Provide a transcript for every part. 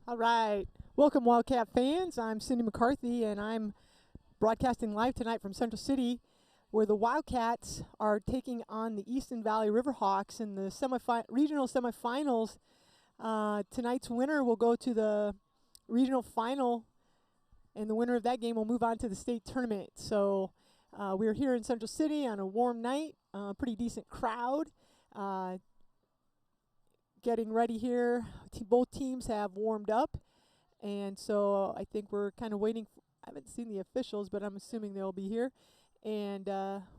All right. Welcome, Wildcat fans. I'm Cindy McCarthy, and I'm broadcasting live tonight from Central City, where the Wildcats are taking on the Easton Valley Riverhawks in the regional semifinals. Tonight's winner will go to the regional final, and the winner of that game will move on to the state tournament. So we're here in Central City on a warm night, pretty decent crowd. Getting ready here. Both teams have warmed up, and so I think we're kind of waiting. I haven't seen the officials, but I'm assuming they'll be here. And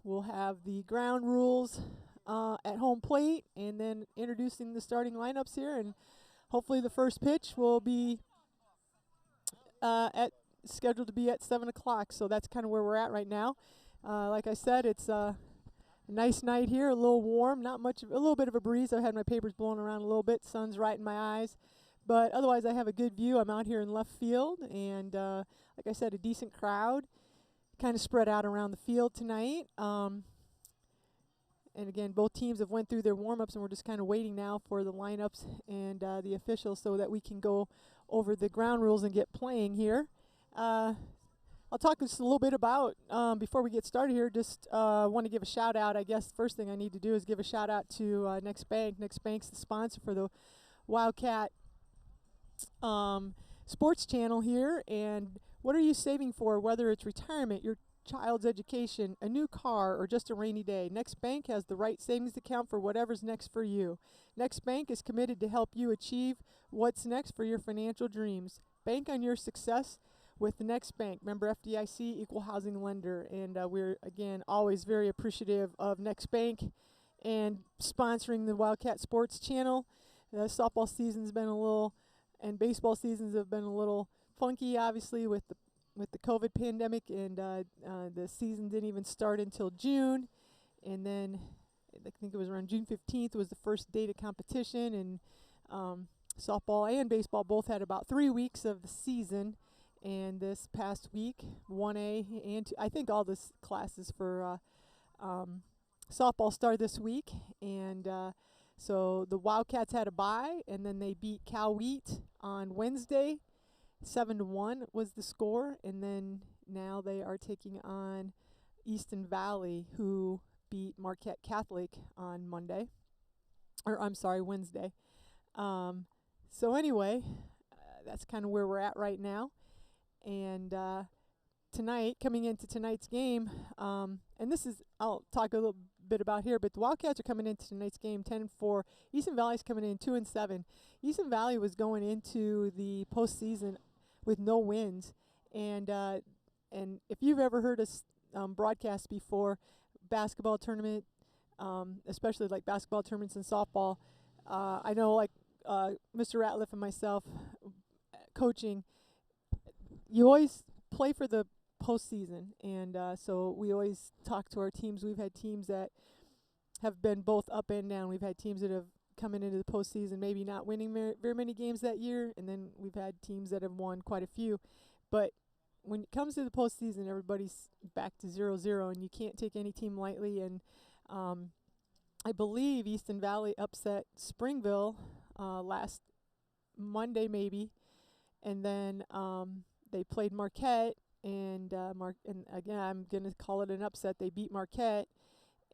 we'll have the ground rules at home plate, and then introducing the starting lineups here. And hopefully the first pitch will be scheduled to be at 7 o'clock. So that's kind of where we're at right now. Like I said, it's a nice night here, a little warm, not much, a little bit of a breeze. I've had my papers blowing around a little bit. Sun's right in my eyes. But otherwise, I have a good view. I'm out here in left field, and like I said, a decent crowd, kind of spread out around the field tonight. And again, both teams have went through their warm-ups, and we're just kind of waiting now for the lineups and the officials so that we can go over the ground rules and get playing here. I'll talk just a little bit about, before we get started here, just want to give a shout out. I guess the first thing I need to do is give a shout out to Next Bank. Next Bank's the sponsor for the Wildcat sports channel here. And what are you saving for, whether it's retirement, your child's education, a new car, or just a rainy day? Next Bank has the right savings account for whatever's next for you. Next Bank is committed to help you achieve what's next for your financial dreams. Bank on your success with the Next Bank, member FDIC, equal housing lender. And we're, again, always very appreciative of Next Bank and sponsoring the Wildcat Sports Channel. The softball season's been a little, and baseball seasons have been a little funky, obviously, with the COVID pandemic, and the season didn't even start until June. And then I think it was around June 15th was the first date of competition, and softball and baseball both had about 3 weeks of the season. And this past week, 1A and I think all the classes for softball started this week. And so the Wildcats had a bye, and then they beat Cal Wheat on Wednesday. 7-1 was the score. And then now they are taking on Easton Valley, who beat Marquette Catholic on Wednesday. So anyway, that's kind of where we're at right now. And tonight, coming into tonight's game, and this is, I'll talk a little bit about here, but the Wildcats are coming into tonight's game 10-4. Easton Valley's coming in 2-7. Easton Valley was going into the postseason with no wins, and if you've ever heard us broadcast before, basketball tournament, especially like basketball tournaments and softball, I know like Mr. Ratliff and myself coaching, you always play for the postseason, and so we always talk to our teams. We've had teams that have been both up and down. We've had teams that have come into the postseason maybe not winning very many games that year, and then we've had teams that have won quite a few. But when it comes to the postseason, everybody's back to 0-0, and you can't take any team lightly. And I believe Easton Valley upset Springville last Monday maybe, and then they played Marquette, and again, I'm going to call it an upset. They beat Marquette,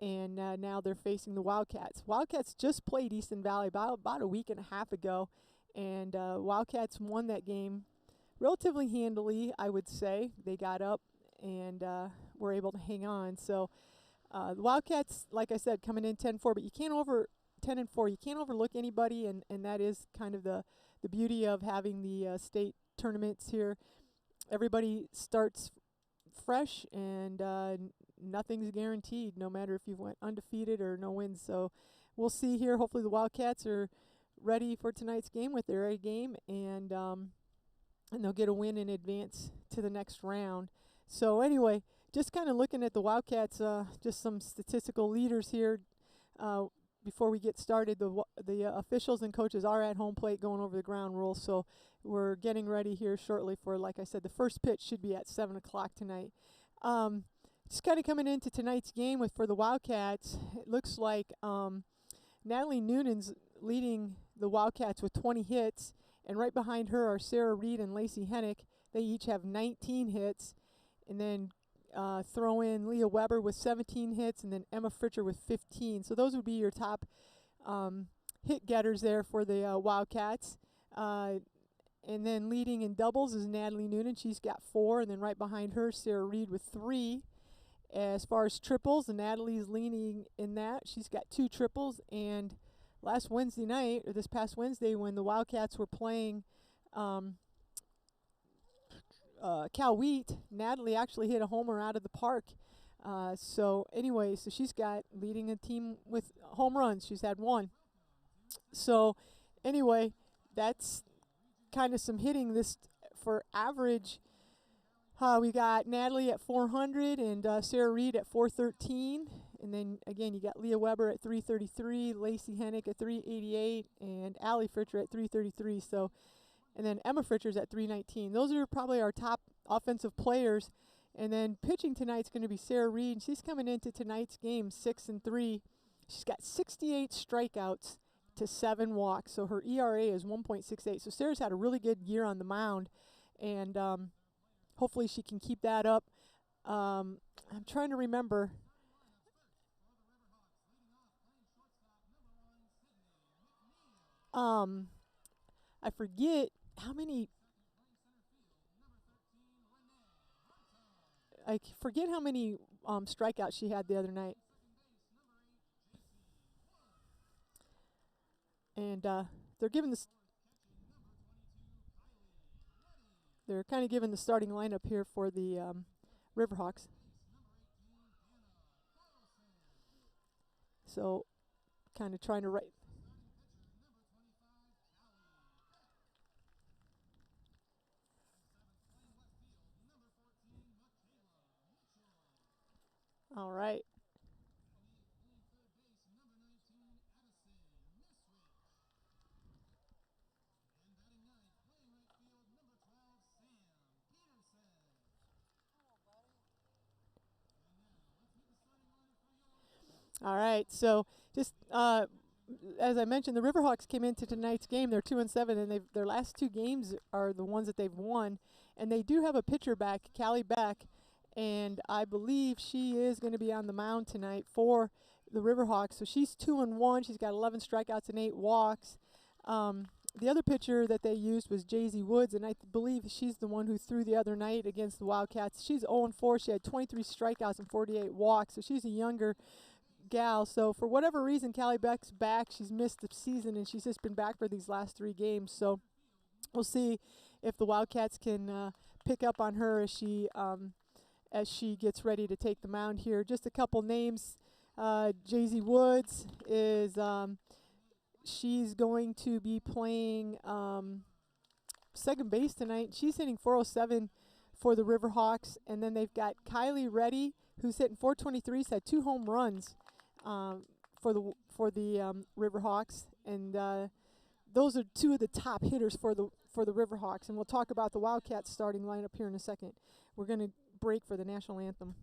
and now they're facing the Wildcats. Wildcats just played Easton Valley about a week and a half ago, and Wildcats won that game relatively handily, I would say. They got up and were able to hang on. So the Wildcats, like I said, coming in 10-4, but you can't 10-4. You can't overlook anybody, and that is kind of the beauty of having the state tournaments here. Everybody starts fresh, and nothing's guaranteed, no matter if you went undefeated or no wins. So we'll see here. Hopefully the Wildcats are ready for tonight's game with their A game, and they'll get a win in advance to the next round. So anyway, just kind of looking at the Wildcats, just some statistical leaders here. Before we get started, the officials and coaches are at home plate going over the ground rules, so we're getting ready here shortly for, like I said, the first pitch should be at 7 o'clock tonight. Just kind of coming into tonight's game for the Wildcats, it looks like Natalie Noonan's leading the Wildcats with 20 hits, And right behind her are Sarah Reed and Lacey Hennick. They each have 19 hits. And then throw in Leah Weber with 17 hits, and then Emma Fritcher with 15. So those would be your top hit getters there for the Wildcats. And then leading in doubles is Natalie Noonan. She's got 4. And then right behind her, Sarah Reed with 3. As far as triples, Natalie's leading in that. She's got 2 triples. And last Wednesday night, or this past Wednesday, when the Wildcats were playing Cal Wheat, Natalie actually hit a homer out of the park. So anyway, so she's got leading a team with home runs. She's had 1. So anyway, that's kind of some hitting this for average. We got Natalie at 400 and Sarah Reed at 413. And then again, you got Leah Weber at 333, Lacey Hennick at 388, and Allie Fritcher at 333. So, and then Emma Fritcher's at 319. Those are probably our top offensive players. And then pitching tonight's going to be Sarah Reed. She's coming into tonight's game 6-3. She's got 68 strikeouts to 7 walks. So her ERA is 1.68. So Sarah's had a really good year on the mound. And hopefully she can keep that up. I'm trying to remember. I forget how many. I forget how many strikeouts she had the other night. And they're giving this. They're kind of giving the starting lineup here for the Riverhawks. So, kind of trying to write. All right. All right. So just as I mentioned, the Riverhawks came into tonight's game. They're 2-7, and their last 2 games are the ones that they've won. And they do have a pitcher back, Callie Beck, and I believe she is going to be on the mound tonight for the Riverhawks. So she's 2-1. She's got 11 strikeouts and 8 walks. The other pitcher that they used was Jay-Z Woods, and I believe she's the one who threw the other night against the Wildcats. She's 0-4. She had 23 strikeouts and 48 walks, so she's a younger gal. So for whatever reason, Callie Beck's back. She's missed the season, and she's just been back for these last 3 games. So we'll see if the Wildcats can pick up on her as she gets ready to take the mound here. Just a couple names. Jay-Z Woods is she's going to be playing second base tonight. She's hitting 407 for the Riverhawks, and then they've got Kylie Reddy, who's hitting 423. She's had 2 home runs for the Riverhawks, and those are 2 of the top hitters for the Riverhawks. And we'll talk about the Wildcats starting lineup here in a second. We're going to break for the national anthem.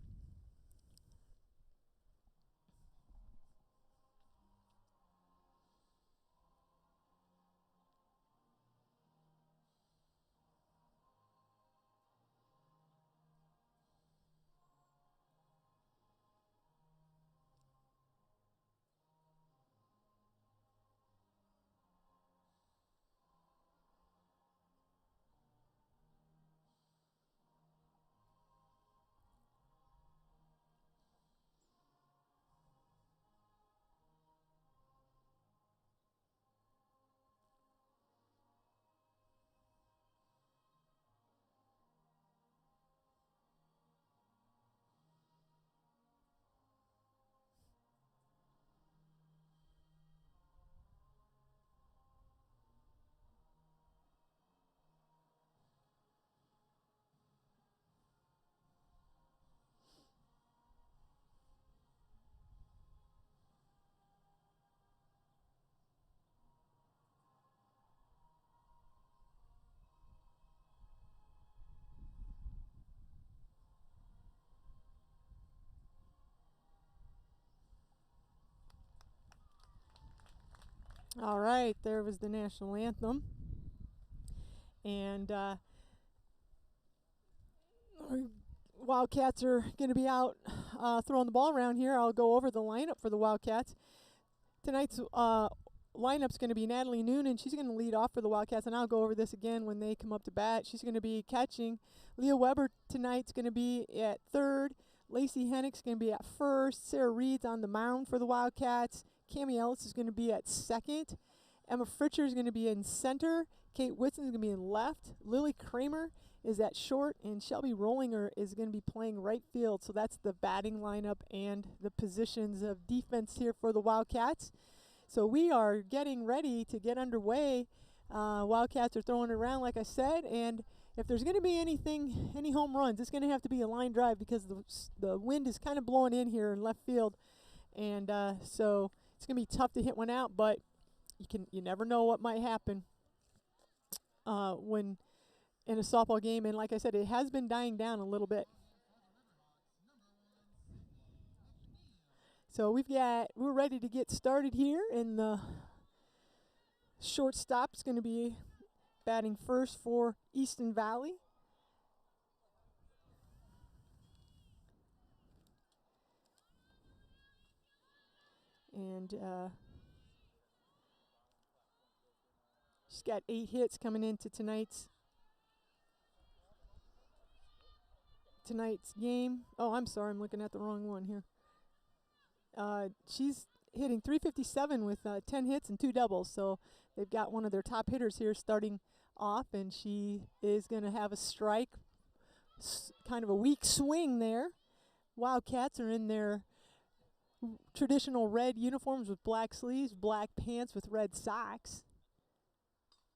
All right, there was the national anthem. And Wildcats are going to be out throwing the ball around here. I'll go over the lineup for the Wildcats. Tonight's lineup's going to be Natalie Noonan. She's going to lead off for the Wildcats, and I'll go over this again when they come up to bat. She's going to be catching. Leah Weber tonight's going to be at third. Lacey Hennick's going to be at first. Sarah Reed's on the mound for the Wildcats. Cammie Ellis is going to be at second. Emma Fritcher is going to be in center. Kate Whitson is going to be in left. Lily Kramer is at short, and Shelby Rollinger is going to be playing right field. So that's the batting lineup and the positions of defense here for the Wildcats. So we are getting ready to get underway. Wildcats are throwing it around, like I said, and if there's going to be any home runs, it's going to have to be a line drive because the wind is kind of blowing in here in left field, and so it's going to be tough to hit one out. But you never know what might happen when in a softball game, and like I said, it has been dying down a little bit. So we're ready to get started here, and the shortstop's going to be batting first for Easton Valley. And she's got 8 hits coming into tonight's game. Oh, I'm sorry, I'm looking at the wrong one here. She's hitting .357 with 10 hits and 2 doubles, so they've got one of their top hitters here starting off, and she is going to have a strike, kind of a weak swing there. Wildcats are in their traditional red uniforms with black sleeves, black pants with red socks.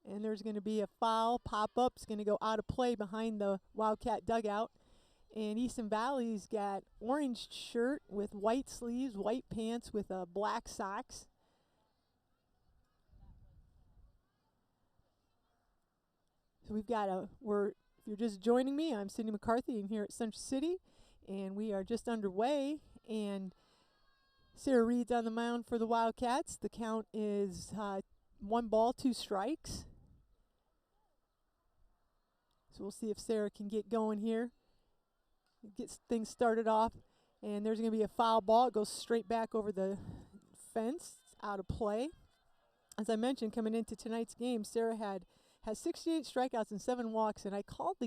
And there's going to be a foul. Pop-up is going to go out of play behind the Wildcat dugout. And Easton Valley's got orange shirt with white sleeves, white pants with black socks. So we've got if you're just joining me, I'm Cindy McCarthy. I'm here at Central City, and we are just underway. And Sarah Reed's on the mound for the Wildcats. The count is 1 ball, 2 strikes. So we'll see if Sarah can get going here. Gets things started off, and there's going to be a foul ball. It goes straight back over the fence, out of play. As I mentioned, coming into tonight's game, Sarah has 68 strikeouts and 7 walks, and I called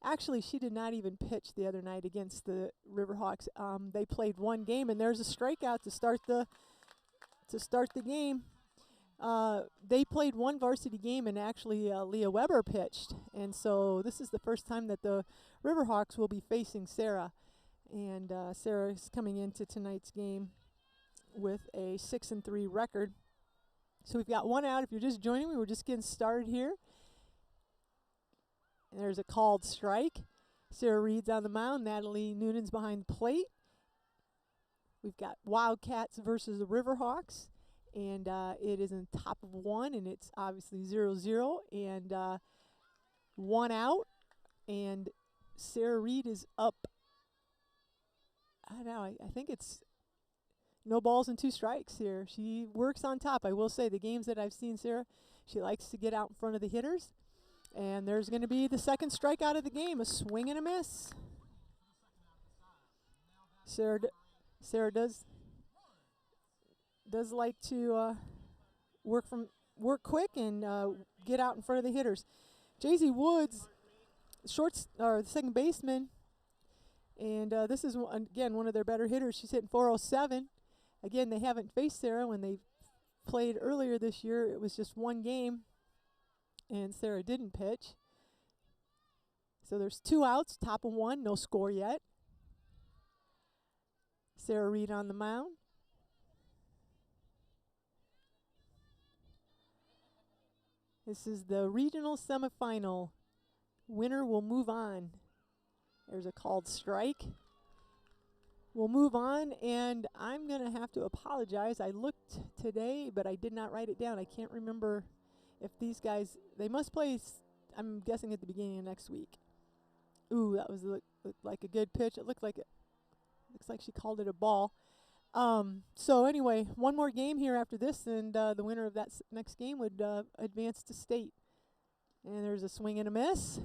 actually she did not even pitch the other night against the Riverhawks. They played 1 game, and there's a strikeout to start the game. They played 1 varsity game, and actually Leah Weber pitched, and so this is the first time that the Riverhawks will be facing Sarah, and Sarah is coming into tonight's game with a 6-3 record. So we've got 1 out. If you're just joining me, we're just getting started here. And there's a called strike. Sarah Reed's on the mound. Natalie Noonan's behind the plate. We've got Wildcats versus the Riverhawks. And it is in top of 1, and it's obviously 0-0. And 1 out. And Sarah Reed is up. I don't know. I think it's no balls and 2 strikes here. She works on top. I will say the games that I've seen Sarah, she likes to get out in front of the hitters. And there's going to be the 2nd strikeout of the game, a swing and a miss. Sarah does like to work quick and get out in front of the hitters. Jaycee Woods, the second baseman, and this is again one of their better hitters. She's hitting .407. Again, they haven't faced Sarah when they played earlier this year. It was just 1 game, and Sarah didn't pitch. So there's 2 outs, top of 1, no score yet. Sarah Reed on the mound. This is the regional semifinal. Winner will move on. There's a called strike. We'll move on, and I'm going to have to apologize. I looked today, but I did not write it down. I can't remember if these guys, they must play, I'm guessing at the beginning of next week. Ooh, that was looked like a good pitch. It looks like she called it a ball. So anyway, 1 more game here after this, and the winner of that next game would advance to state. And there's a swing and a miss.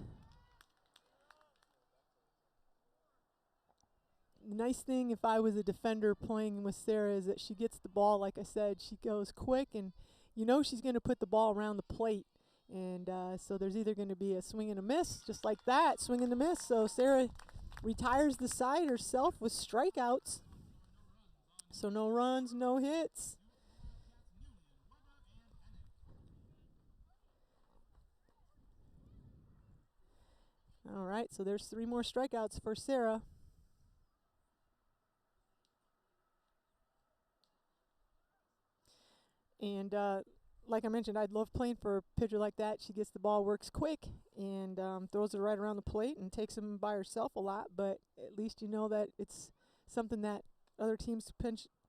The nice thing if I was a defender playing with Sarah is that she gets the ball, like I said, she goes quick, and you know she's going to put the ball around the plate. And so there's either going to be a swing and a miss, just like that, swing and a miss. So Sarah retires the side herself with strikeouts. So no runs, no hits. All right, so there's 3 more strikeouts for Sarah. And like I mentioned, I'd love playing for a pitcher like that. She gets the ball, works quick, and throws it right around the plate and takes them by herself a lot. But at least you know that it's something that other teams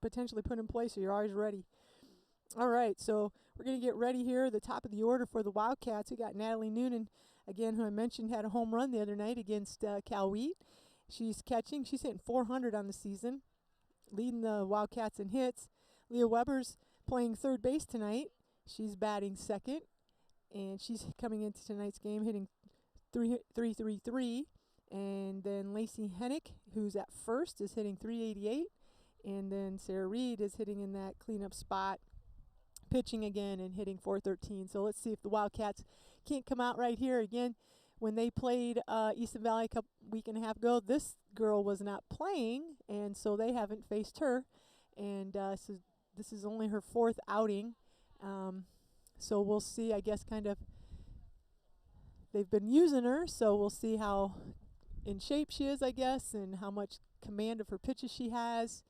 potentially put in place, so you're always ready. All right, so we're going to get ready here. The top of the order for the Wildcats, we got Natalie Noonan, again, who I mentioned had a home run the other night against Cal Wheat. She's catching. She's hitting 400 on the season, leading the Wildcats in hits. Leah Weber's playing third base tonight. She's batting second, and she's coming into tonight's game hitting 333. And then Lacey Hennick, who's at first, is hitting 388. And then Sarah Reed is hitting in that cleanup spot, pitching again and hitting 413. So let's see if the Wildcats can't come out right here again. When they played Easton Valley a week and a half ago, this girl was not playing, and so they haven't faced her. And so this is only her 4th outing. So we'll see, I guess, kind of, they've been using her, so we'll see how in shape she is, I guess, and how much command of her pitches she has.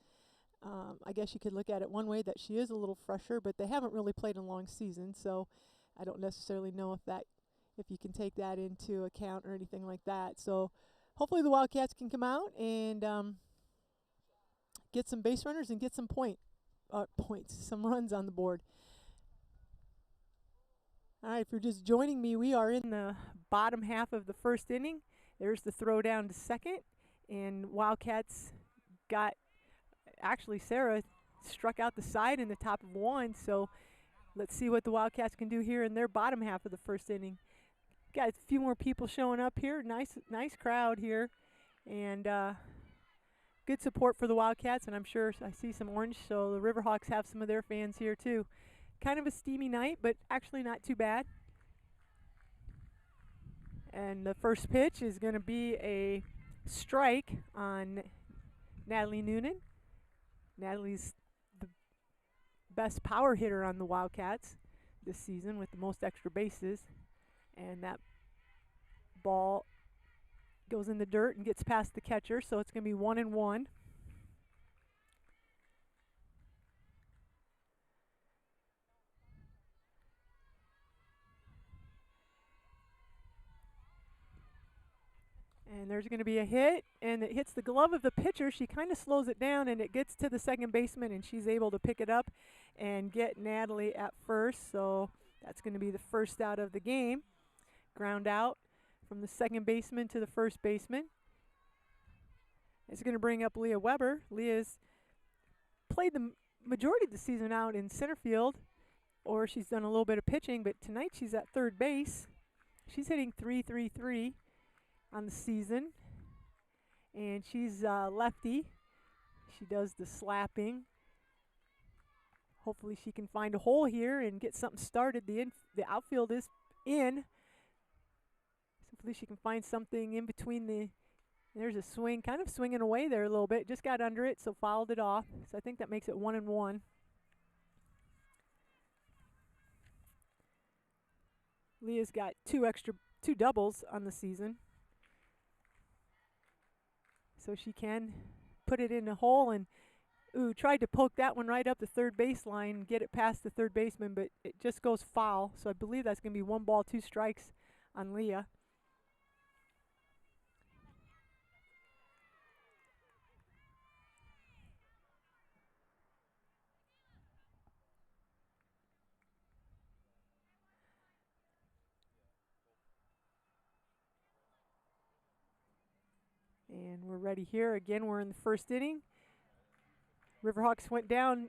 I guess you could look at it one way that she is a little fresher, but they haven't really played a long season, so I don't necessarily know if you can take that into account or anything like that. So hopefully the Wildcats can come out and get some base runners and get some some runs on the board. All right, if you're just joining me, we are in the bottom half of the first inning. There's the throw down to second, and Wildcats actually Sarah struck out the side in the top of 1, so let's see what the Wildcats can do here in their bottom half of the first inning. Got a few more people showing up here. Nice crowd here, and good support for the Wildcats, and I'm sure I see some orange, so the Riverhawks have some of their fans here too. Kind of a steamy night, but actually not too bad. And the first pitch is going to be a strike on Natalie Noonan. Natalie's the best power hitter on the Wildcats this season with the most extra bases. And that ball goes in the dirt and gets past the catcher, so it's going to be 1-1. And there's going to be a hit, and it hits the glove of the pitcher. She kind of slows it down, and it gets to the second baseman, and she's able to pick it up and get Natalie at first. So that's going to be the first out of the game. Ground out from the second baseman to the first baseman. It's going to bring up Leah Weber. Leah's played the majority of the season out in center field, or she's done a little bit of pitching, but tonight she's at third base. She's hitting 333 on the season, and she's lefty. She does the slapping. Hopefully she can find a hole here and get something started. The outfield is in. Hopefully she can find something in between there's a swing, kind of swinging away there a little bit. Just got under it, so fouled it off. So I think that makes it 1-1. Leah's got two doubles on the season. So she can put it in a hole, and tried to poke that one right up the third baseline, get it past the third baseman, but it just goes foul. So I believe that's going to be 1 ball, 2 strikes on Leah. And we're ready here. Again, we're in the first inning. Riverhawks went down.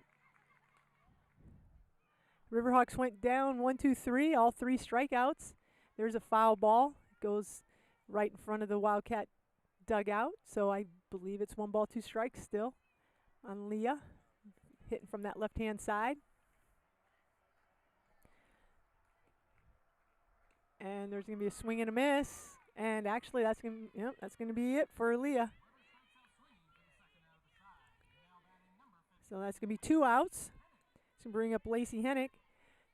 1, 2, 3, all 3 strikeouts. There's a foul ball. It goes right in front of the Wildcat dugout. So I believe it's 1 ball, 2 strikes still on Leah, hitting from that left-hand side. And there's going to be a swing and a miss. And actually, that's going to be it for Leah. So that's going to be 2 outs. It's going to bring up Lacey Hennick.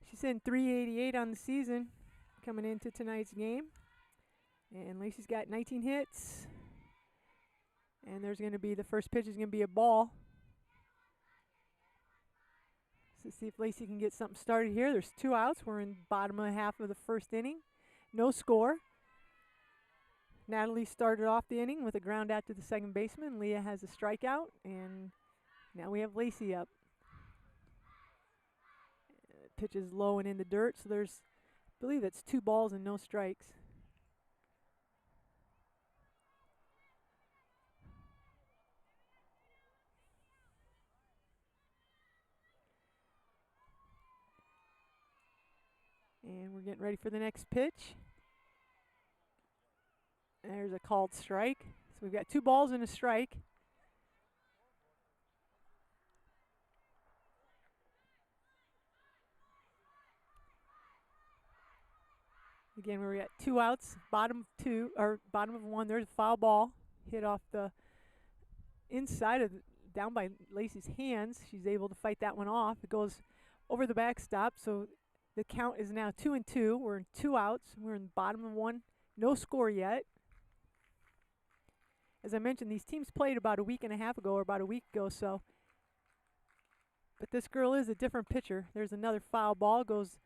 She's in .388 on the season coming into tonight's game. And Lacey's got 19 hits. And there's going to be, the first pitch is going to be a ball. So see if Lacey can get something started here. There's 2 outs. We're in bottom of half of the first inning. No score. Natalie started off the inning with a ground out to the second baseman. Leah has a strikeout, and now we have Lacey up. Pitch is low and in the dirt, so there's, I believe it's 2 balls and no strikes. And we're getting ready for the next pitch. There's a called strike. So we've got 2 balls and a strike. Again, we're at 2 outs, bottom of 1. There's a foul ball hit off the inside of down by Lacey's hands. She's able to fight that one off. It goes over the backstop, so the count is now 2-2. We're in 2 outs. We're in the bottom of 1. No score yet. As I mentioned, these teams played about a week and a half ago or about a week ago, so. But this girl is a different pitcher. There's another foul ball, goes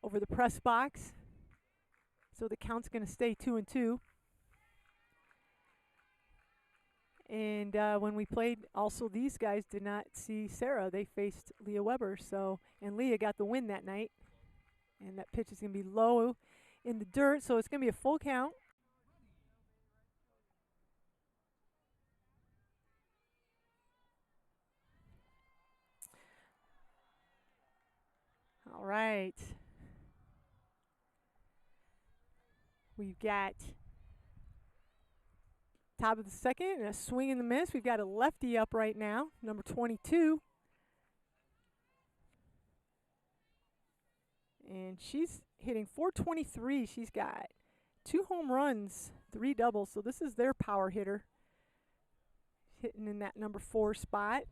over the press box. So the count's going to stay 2-2. And when we played, also these guys did not see Sarah. They faced Leah Weber, and Leah got the win that night. And that pitch is going to be low in the dirt, so it's going to be a full count. All right. We've got top of the second and a swing and a miss. We've got a lefty up right now, number 22. And she's hitting .423. She's got 2 home runs, 3 doubles, so this is their power hitter. Hitting in that number 4 spot.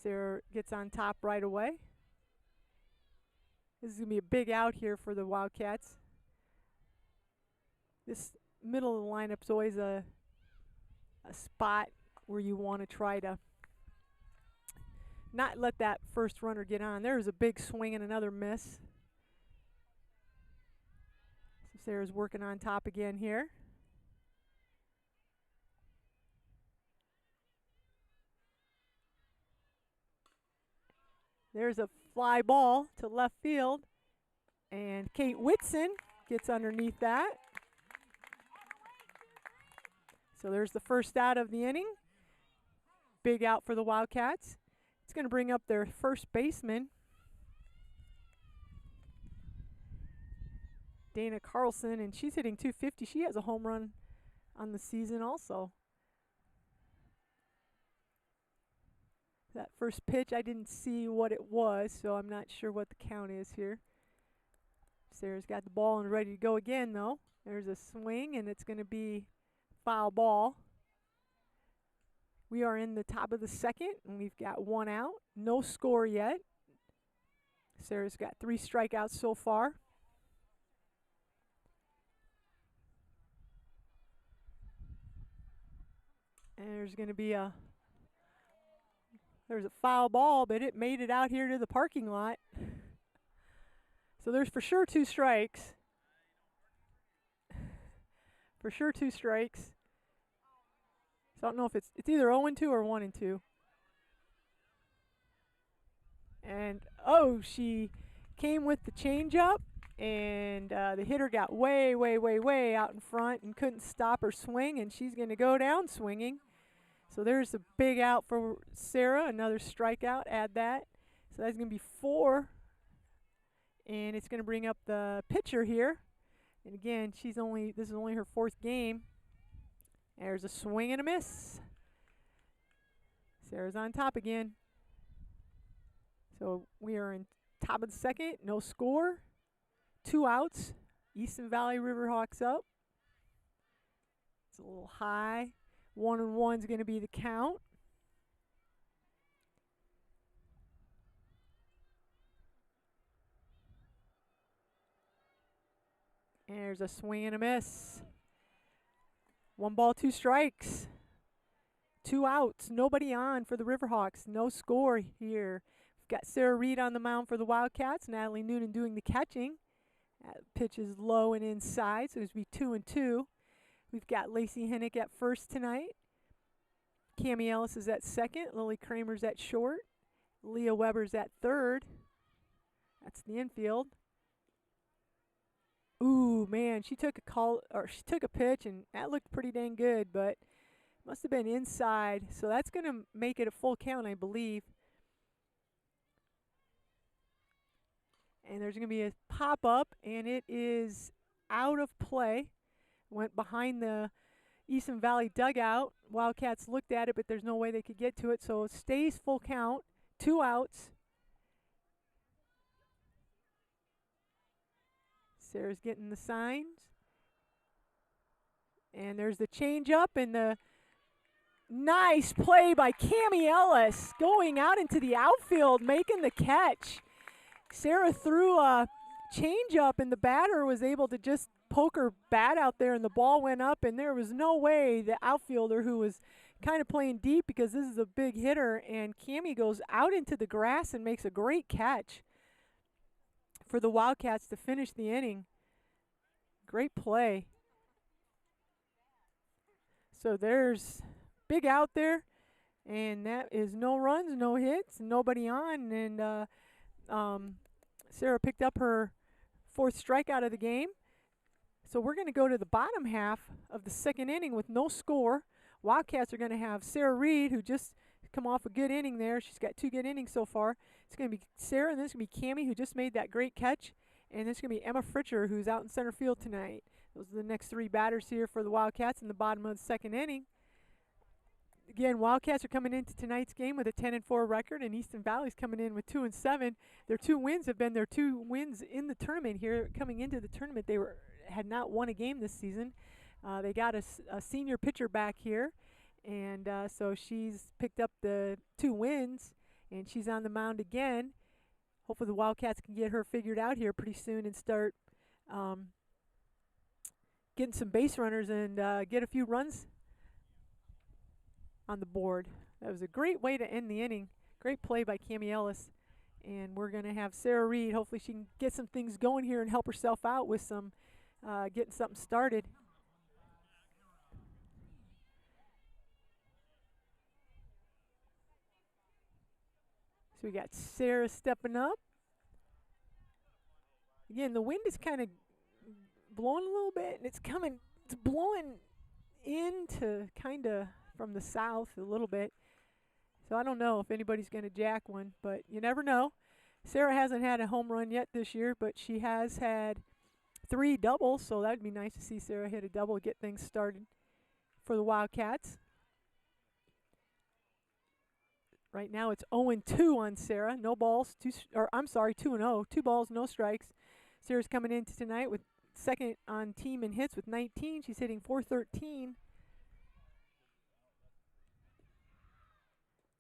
Sarah gets on top right away. This is going to be a big out here for the Wildcats. This middle of the lineup is always a spot where you want to try to not let that first runner get on. There's a big swing and another miss. So Sarah's working on top again here. There's a fly ball to left field, and Kate Whitson gets underneath that. So there's the first out of the inning. Big out for the Wildcats. It's going to bring up their first baseman, Dana Carlson, and she's hitting .250. She has a home run on the season also. That first pitch, I didn't see what it was, so I'm not sure what the count is here. Sarah's got the ball and ready to go again, though. There's a swing, and it's going to be foul ball. We are in the top of the second, and we've got 1 out. No score yet. Sarah's got 3 strikeouts so far. And there's going to be there's a foul ball, but it made it out here to the parking lot. So there's for sure 2 strikes. For sure 2 strikes. So I don't know if it's either 0-2 or 1-2. And, oh, she came with the changeup, and the hitter got way, way, way, way out in front and couldn't stop her swing, and she's going to go down swinging. So there's a big out for Sarah, another strikeout, add that. So that's going to be 4. And it's going to bring up the pitcher here. And again, this is only her 4th game. There's a swing and a miss. Sarah's on top again. So we are in top of the 2nd, no score. 2 outs. Easton Valley Riverhawks up. It's a little high. 1-1 is going to be the count. And there's a swing and a miss. 1 ball, 2 strikes. 2 outs. Nobody on for the Riverhawks. No score here. We've got Sarah Reed on the mound for the Wildcats. Natalie Noonan doing the catching. That pitch is low and inside, so it's going to be 2-2. We've got Lacey Hennick at first tonight. Cammie Ellis is at second. Lily Kramer's at short. Leah Weber's at third. That's the infield. Ooh, man, she took a pitch, and that looked pretty dang good, but must have been inside. So that's going to make it a full count, I believe. And there's going to be a pop-up, and it is out of play. Went behind the Easton Valley dugout. Wildcats looked at it, but there's no way they could get to it, so it stays full count. 2 outs. Sarah's getting the signs. And there's the change-up and the nice play by Cammie Ellis going out into the outfield, making the catch. Sarah threw a change-up, and the batter was able to just poke her bat out there, and the ball went up, and there was no way the outfielder, who was kind of playing deep because this is a big hitter, and Cammie goes out into the grass and makes a great catch for the Wildcats to finish the inning. Great play. So there's big out there, and that is no runs, no hits, nobody on, and Sarah picked up her 4th strikeout of the game. So we're going to go to the bottom half of the 2nd inning with no score. Wildcats are going to have Sarah Reed, who just come off a good inning there. She's got 2 good innings so far. It's going to be Sarah, and then it's going to be Cammie, who just made that great catch. And then it's going to be Emma Fritcher, who's out in center field tonight. Those are the next 3 batters here for the Wildcats in the bottom of the 2nd inning. Again, Wildcats are coming into tonight's game with a 10-4 record, and Easton Valley's coming in with 2-7. Their 2 wins have been their 2 wins in the tournament here. Coming into the tournament, they had not won a game this season. They got a senior pitcher back here, and so she's picked up the 2 wins, and she's on the mound again. Hopefully the Wildcats can get her figured out here pretty soon and start getting some base runners and get a few runs on the board. That was a great way to end the inning. Great play by Cammie Ellis. And we're going to have Sarah Reed. Hopefully she can get some things going here and help herself out with some getting something started. So we got Sarah stepping up. Again, the wind is kind of blowing a little bit, and it's blowing into kind of from the south a little bit. So I don't know if anybody's going to jack one, but you never know. Sarah hasn't had a home run yet this year, but she has had 3 doubles, so that would be nice to see Sarah hit a double, get things started for the Wildcats. Right now it's 0-2 on Sarah. No balls, 2-0. 2 balls, no strikes. Sarah's coming into tonight with 2nd on team in hits with 19. She's hitting .413.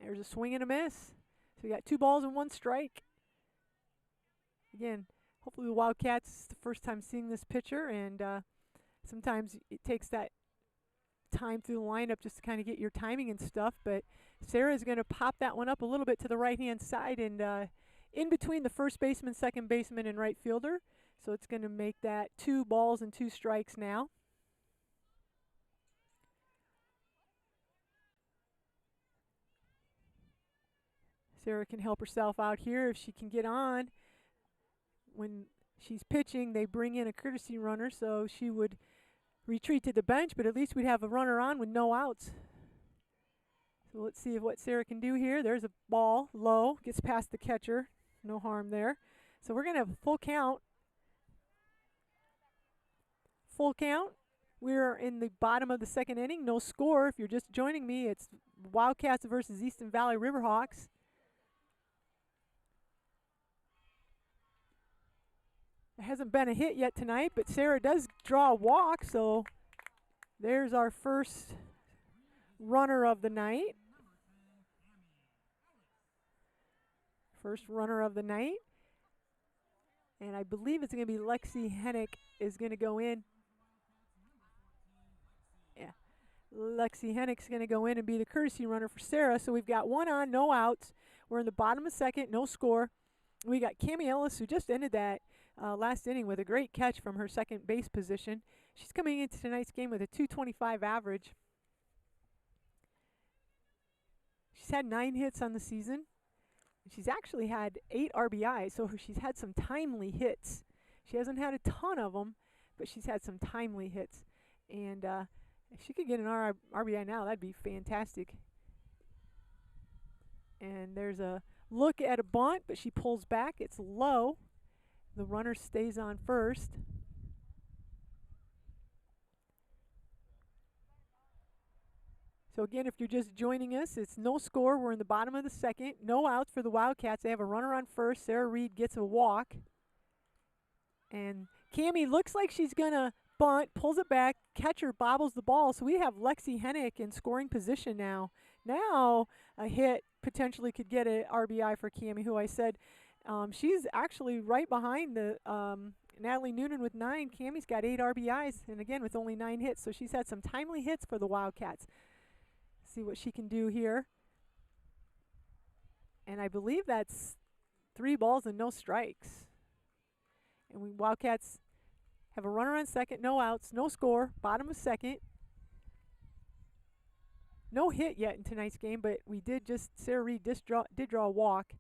There's a swing and a miss. So we got 2 balls and 1 strike. Again, hopefully the Wildcats, it's the first time seeing this pitcher, and sometimes it takes that time through the lineup just to kind of get your timing and stuff, but Sarah is going to pop that one up a little bit to the right-hand side and in between the first baseman, second baseman, and right fielder. So it's going to make that 2 balls and 2 strikes now. Sarah can help herself out here if she can get on. When she's pitching, they bring in a courtesy runner, so she would retreat to the bench, but at least we'd have a runner on with no outs. So let's see what Sarah can do here. There's a ball, low, gets past the catcher. No harm there. So we're going to have a full count. Full count. We're in the bottom of the second inning. No score. If you're just joining me, it's Wildcats versus Easton Valley Riverhawks. There hasn't been a hit yet tonight, but Sarah does draw a walk, so there's our first runner of the night. First runner of the night. And I believe it's going to be Lexi Hennick is going to go in. Yeah. Lexi Hennick's going to go in and be the courtesy runner for Sarah. So we've got one on, no outs. We're in the bottom of second, no score. We got Cami Ellis, who just ended that last inning with a great catch from her second base position. She's coming into tonight's game with a .225 average. She's had 9 hits on the season. She's actually had 8 RBIs, so she's had some timely hits. She hasn't had a ton of them, but she's had some timely hits. And if she could get an RBI now, that'd be fantastic. And there's a look at a bunt, but she pulls back. It's low. The runner stays on first. So again, if you're just joining us, it's no score. We're in the bottom of the second. No outs for the Wildcats. They have a runner on first. Sarah Reed gets a walk. And Cami looks like she's going to bunt, pulls it back, catcher bobbles the ball. So we have Lexi Hennick in scoring position now. Now a hit potentially could get an RBI for Cami, who I said she's actually right behind the Natalie Noonan with 9. Cami's got 8 RBIs, and again with only 9 hits. So she's had some timely hits for the Wildcats. See what she can do here. And I believe that's 3 balls and no strikes. And we Wildcats have a runner on second, no outs, no score, bottom of second. No hit yet in tonight's game, but we did just, Sarah Reed did draw a walk.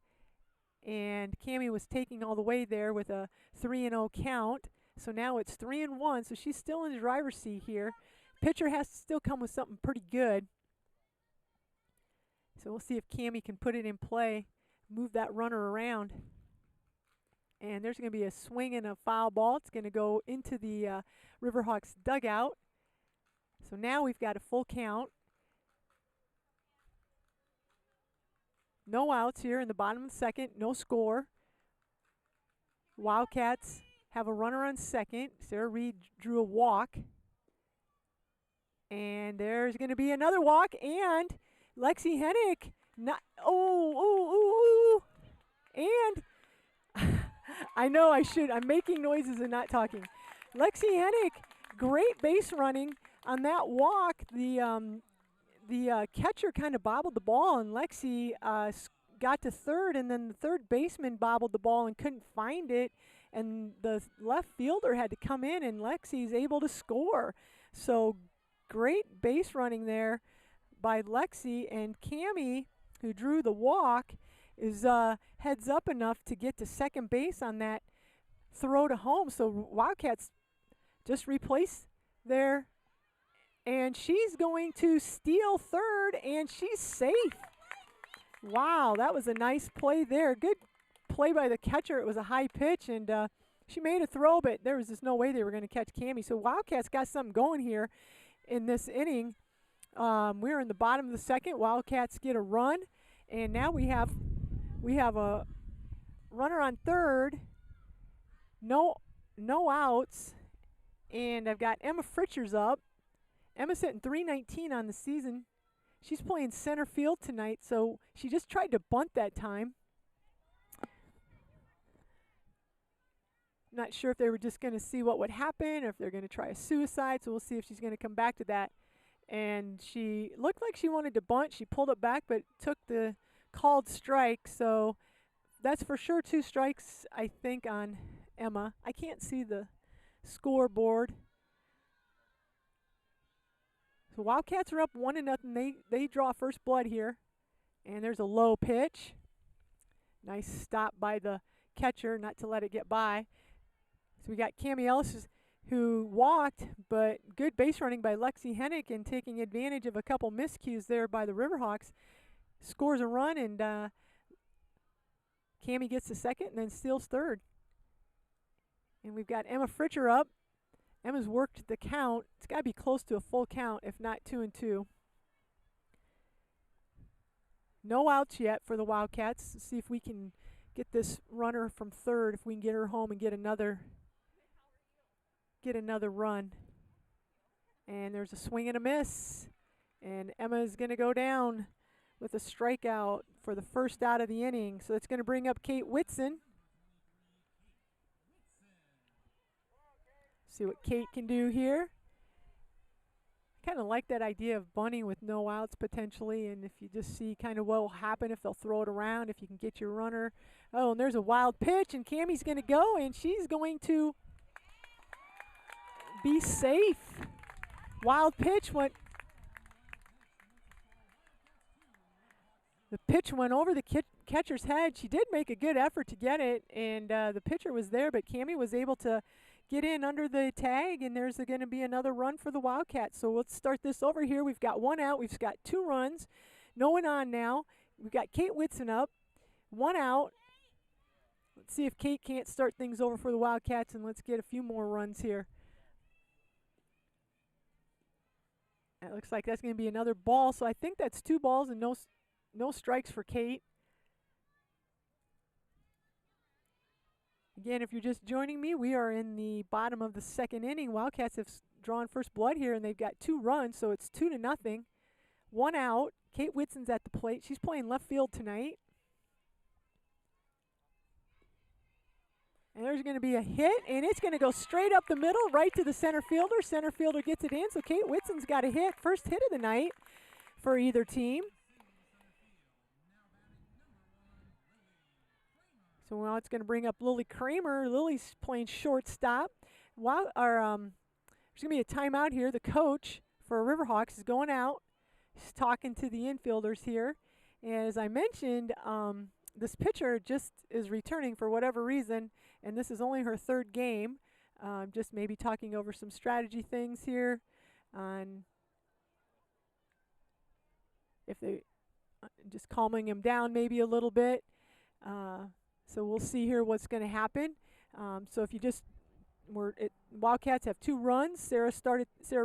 And Cami was taking all the way there with a 3-0 count. So now it's 3-1, so she's still in the driver's seat here. Pitcher has to still come with something pretty good. So we'll see if Cami can put it in play, move that runner around. And there's going to be a swing and a foul ball. It's going to go into the Riverhawks dugout. So now we've got a full count. No outs here in the bottom of the second, no score. Wildcats have a runner on second. Sarah Reed drew a walk. And there's going to be another walk, and Lexi Hennick, and I know I should, I'm making noises and not talking. Lexi Hennick, great base running on that walk. The catcher kind of bobbled the ball, and Lexi got to third, and then the third baseman bobbled the ball and couldn't find it, and the left fielder had to come in, and Lexi's able to score. So great base running there by Lexi, and Cami, who drew the walk, is heads up enough to get to second base on that throw to home. So Wildcats just replace there, and she's going to steal third, and she's safe. Wow, that was a nice play there. Good play by the catcher. It was a high pitch, and she made a throw, but there was just no way they were going to catch Cami. So Wildcats got something going here in this inning. We're in the bottom of the second. Wildcats get a run, and now we have a runner on third. No outs, and I've got Emma Fritchers up. Emma's hitting .319 on the season. She's playing center field tonight, so she just tried to bunt that time. Not sure if they were just going to see what would happen or if they're going to try a suicide, so we'll see if she's going to come back to that. And she looked like she wanted to bunt. She pulled it back but took the called strike, so that's for sure 2 strikes, I think, on Emma. I can't see the scoreboard. So Wildcats are up 1-0. They draw first blood here. And there's a low pitch. Nice stop by the catcher not to let it get by. So we got Cami Ellis who walked, but good base running by Lexi Hennick and taking advantage of a couple miscues there by the Riverhawks. Scores a run, and Cammie gets the second and then steals third. And we've got Emma Fritcher up. Emma's worked the count. It's got to be close to a full count, if not 2-2. No outs yet for the Wildcats. Let's see if we can get this runner from third, if we can get her home and get another run. And there's a swing and a miss. And Emma is going to go down with a strikeout for the first out of the inning. So it's going to bring up Kate Whitson. See what Kate can do here. Kind of like that idea of bunting with no outs potentially, and if you just see kind of what will happen if they'll throw it around, if you can get your runner. Oh, and there's a wild pitch, and Cammie's going to go, and she's going to be safe. Wild pitch went. The pitch went over the catcher's head. She did make a good effort to get it, and the pitcher was there, but Cammie was able to get in under the tag, and there's going to be another run for the Wildcats. So let's start this over here. We've got one out. We've got 2 runs. No one on now. We've got Kate Whitson up. 1 out. Let's see if Kate can't start things over for the Wildcats, and let's get a few more runs here. It looks like that's going to be another ball. So I think that's 2 balls and no strikes for Kate. Again, if you're just joining me, we are in the bottom of the second inning. Wildcats have drawn first blood here, and they've got 2 runs, so it's 2-0. 1 out. Kate Whitson's at the plate. She's playing left field tonight. And there's going to be a hit, and it's going to go straight up the middle, right to the center fielder. Center fielder gets it in, so Kate Whitson's got a hit. First hit of the night for either team. So now it's going to bring up Lily Kramer. Lily's playing shortstop. There's going to be a timeout here. The coach for Riverhawks is going out. He's talking to the infielders here. And as I mentioned, this pitcher just is returning for whatever reason, and this is only her 3rd game. Just maybe talking over some strategy things here on if they just calming him down maybe a little bit. So we'll see here what's going to happen. So if you just Wildcats have 2 runs. Sarah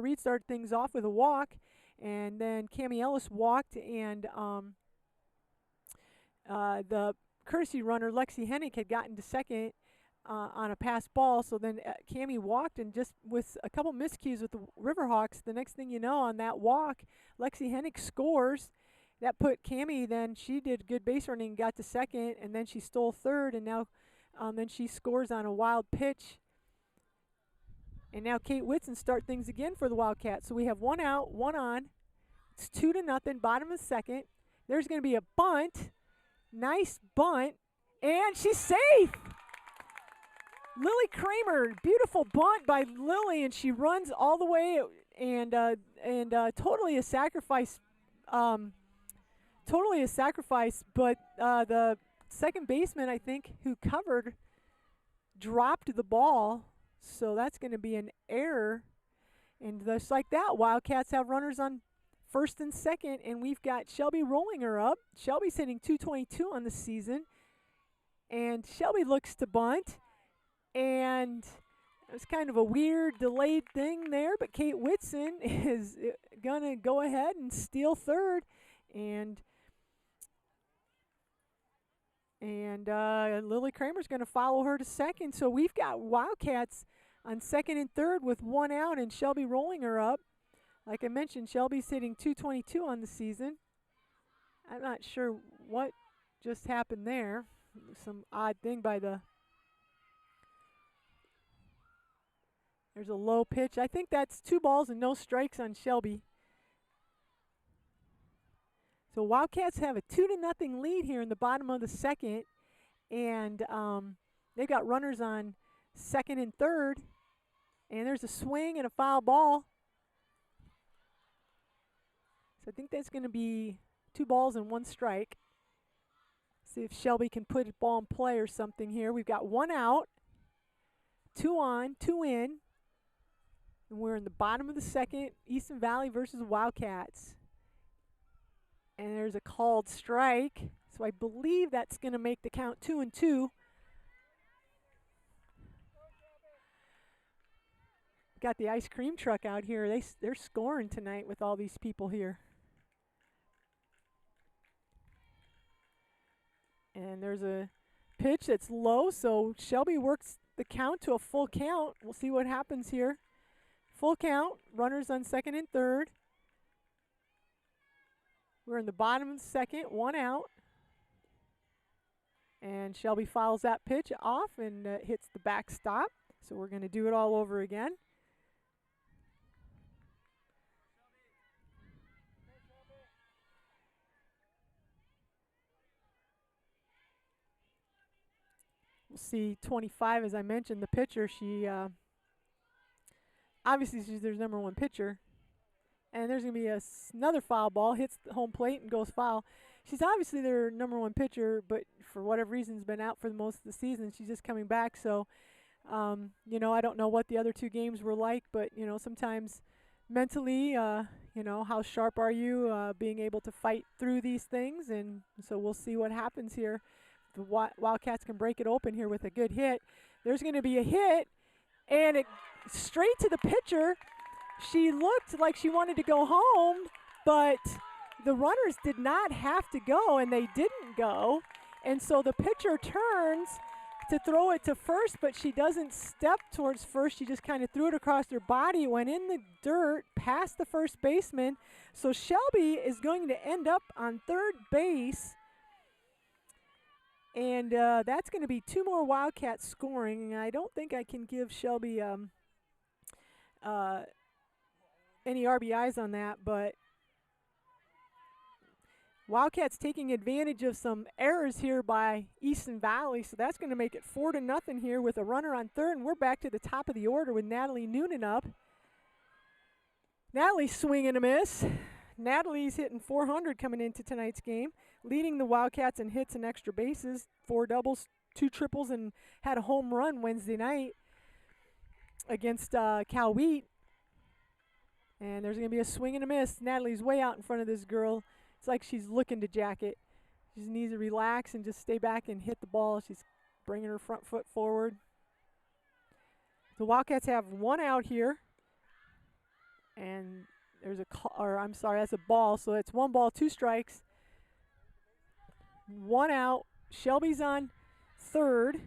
Reed started things off with a walk, and then Cammie Ellis walked, and the courtesy runner Lexi Hennick had gotten to second on a pass ball. So then Cammie walked, and just with a couple miscues with the Riverhawks, the next thing you know, on that walk, Lexi Hennick scores. That put Cammie, then she did good base running, got to second, and then she stole third, and now then she scores on a wild pitch. And now Kate Whitson start things again for the Wildcats. So we have 1 out, 1 on. It's 2-0, bottom of the second. There's going to be a bunt. Nice bunt, and she's safe. Lily Kramer, beautiful bunt by Lily, and she runs all the way, and totally a sacrifice. Totally a sacrifice, but the second baseman, I think, who covered, dropped the ball, so that's going to be an error. And just like that, Wildcats have runners on first and second, and we've got Shelby rolling her up. Shelby's hitting .222 on the season, and Shelby looks to bunt, and it was kind of a weird delayed thing there, but Kate Whitson is going to go ahead and steal third, and Lily Kramer's going to follow her to second. So we've got Wildcats on second and third with 1 out, and Shelby rolling her up. Like I mentioned, Shelby's hitting .222 on the season. I'm not sure what just happened there. Some odd thing by the... There's a low pitch. I think that's 2 balls and no strikes on Shelby. So Wildcats have a 2-0 lead here in the bottom of the second, and they've got runners on second and third, and there's a swing and a foul ball. So I think that's going to be 2 balls and 1 strike. See if Shelby can put a ball in play or something here. We've got 1 out, 2 on, 2 in. And we're in the bottom of the second, Easton Valley versus Wildcats. And there's a called strike. So I believe that's going to make the count 2-2. Got the ice cream truck out here. They're scoring tonight with all these people here. And there's a pitch that's low, so Shelby works the count to a full count. We'll see what happens here. Full count, runners on second and third. We're in the bottom of the second, 1 out. And Shelby fouls that pitch off and hits the backstop. So we're going to do it all over again. We'll see 25, as I mentioned, the pitcher. She obviously she's their number one pitcher. And there's going to be another foul ball, hits the home plate and goes foul. She's obviously their number one pitcher, but for whatever reason has been out for most of the season. She's just coming back. So, you know, I don't know what the other 2 games were like, but, you know, sometimes mentally, you know, how sharp are you being able to fight through these things? And so we'll see what happens here. The Wildcats can break it open here with a good hit. There's going to be a hit, and it straight to the pitcher. She looked like she wanted to go home, but the runners did not have to go, and they didn't go. And so the pitcher turns to throw it to first, but she doesn't step towards first. She just kind of threw it across her body, went in the dirt, past the first baseman. So Shelby is going to end up on third base. And that's going to be 2 more Wildcats scoring. I don't think I can give Shelby any RBIs on that, but Wildcats taking advantage of some errors here by Easton Valley, so that's going to make it 4-0 here with a runner on third, and we're back to the top of the order with Natalie Noonan up. Natalie's swing and a miss. Natalie's hitting .400 coming into tonight's game, leading the Wildcats in hits and extra bases, 4 doubles, 2 triples, and had a home run Wednesday night against Cal Wheat. And there's going to be a swing and a miss. Natalie's way out in front of this girl. It's like she's looking to jack it. She just needs to relax and just stay back and hit the ball. She's bringing her front foot forward. The Wildcats have 1 out here. And there's that's a ball. So it's 1 ball, 2 strikes. 1 out. Shelby's on third.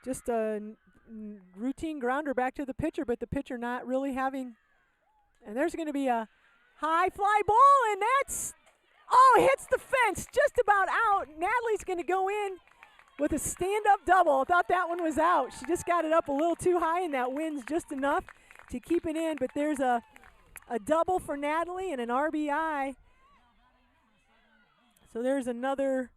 Just a routine grounder back to the pitcher, but the pitcher not really having. And there's going to be a high fly ball, and that's, hits the fence, just about out. Natalie's going to go in with a stand-up double. I thought that one was out. She just got it up a little too high, and that wins just enough to keep it in. But there's a double for Natalie and an RBI. So there's another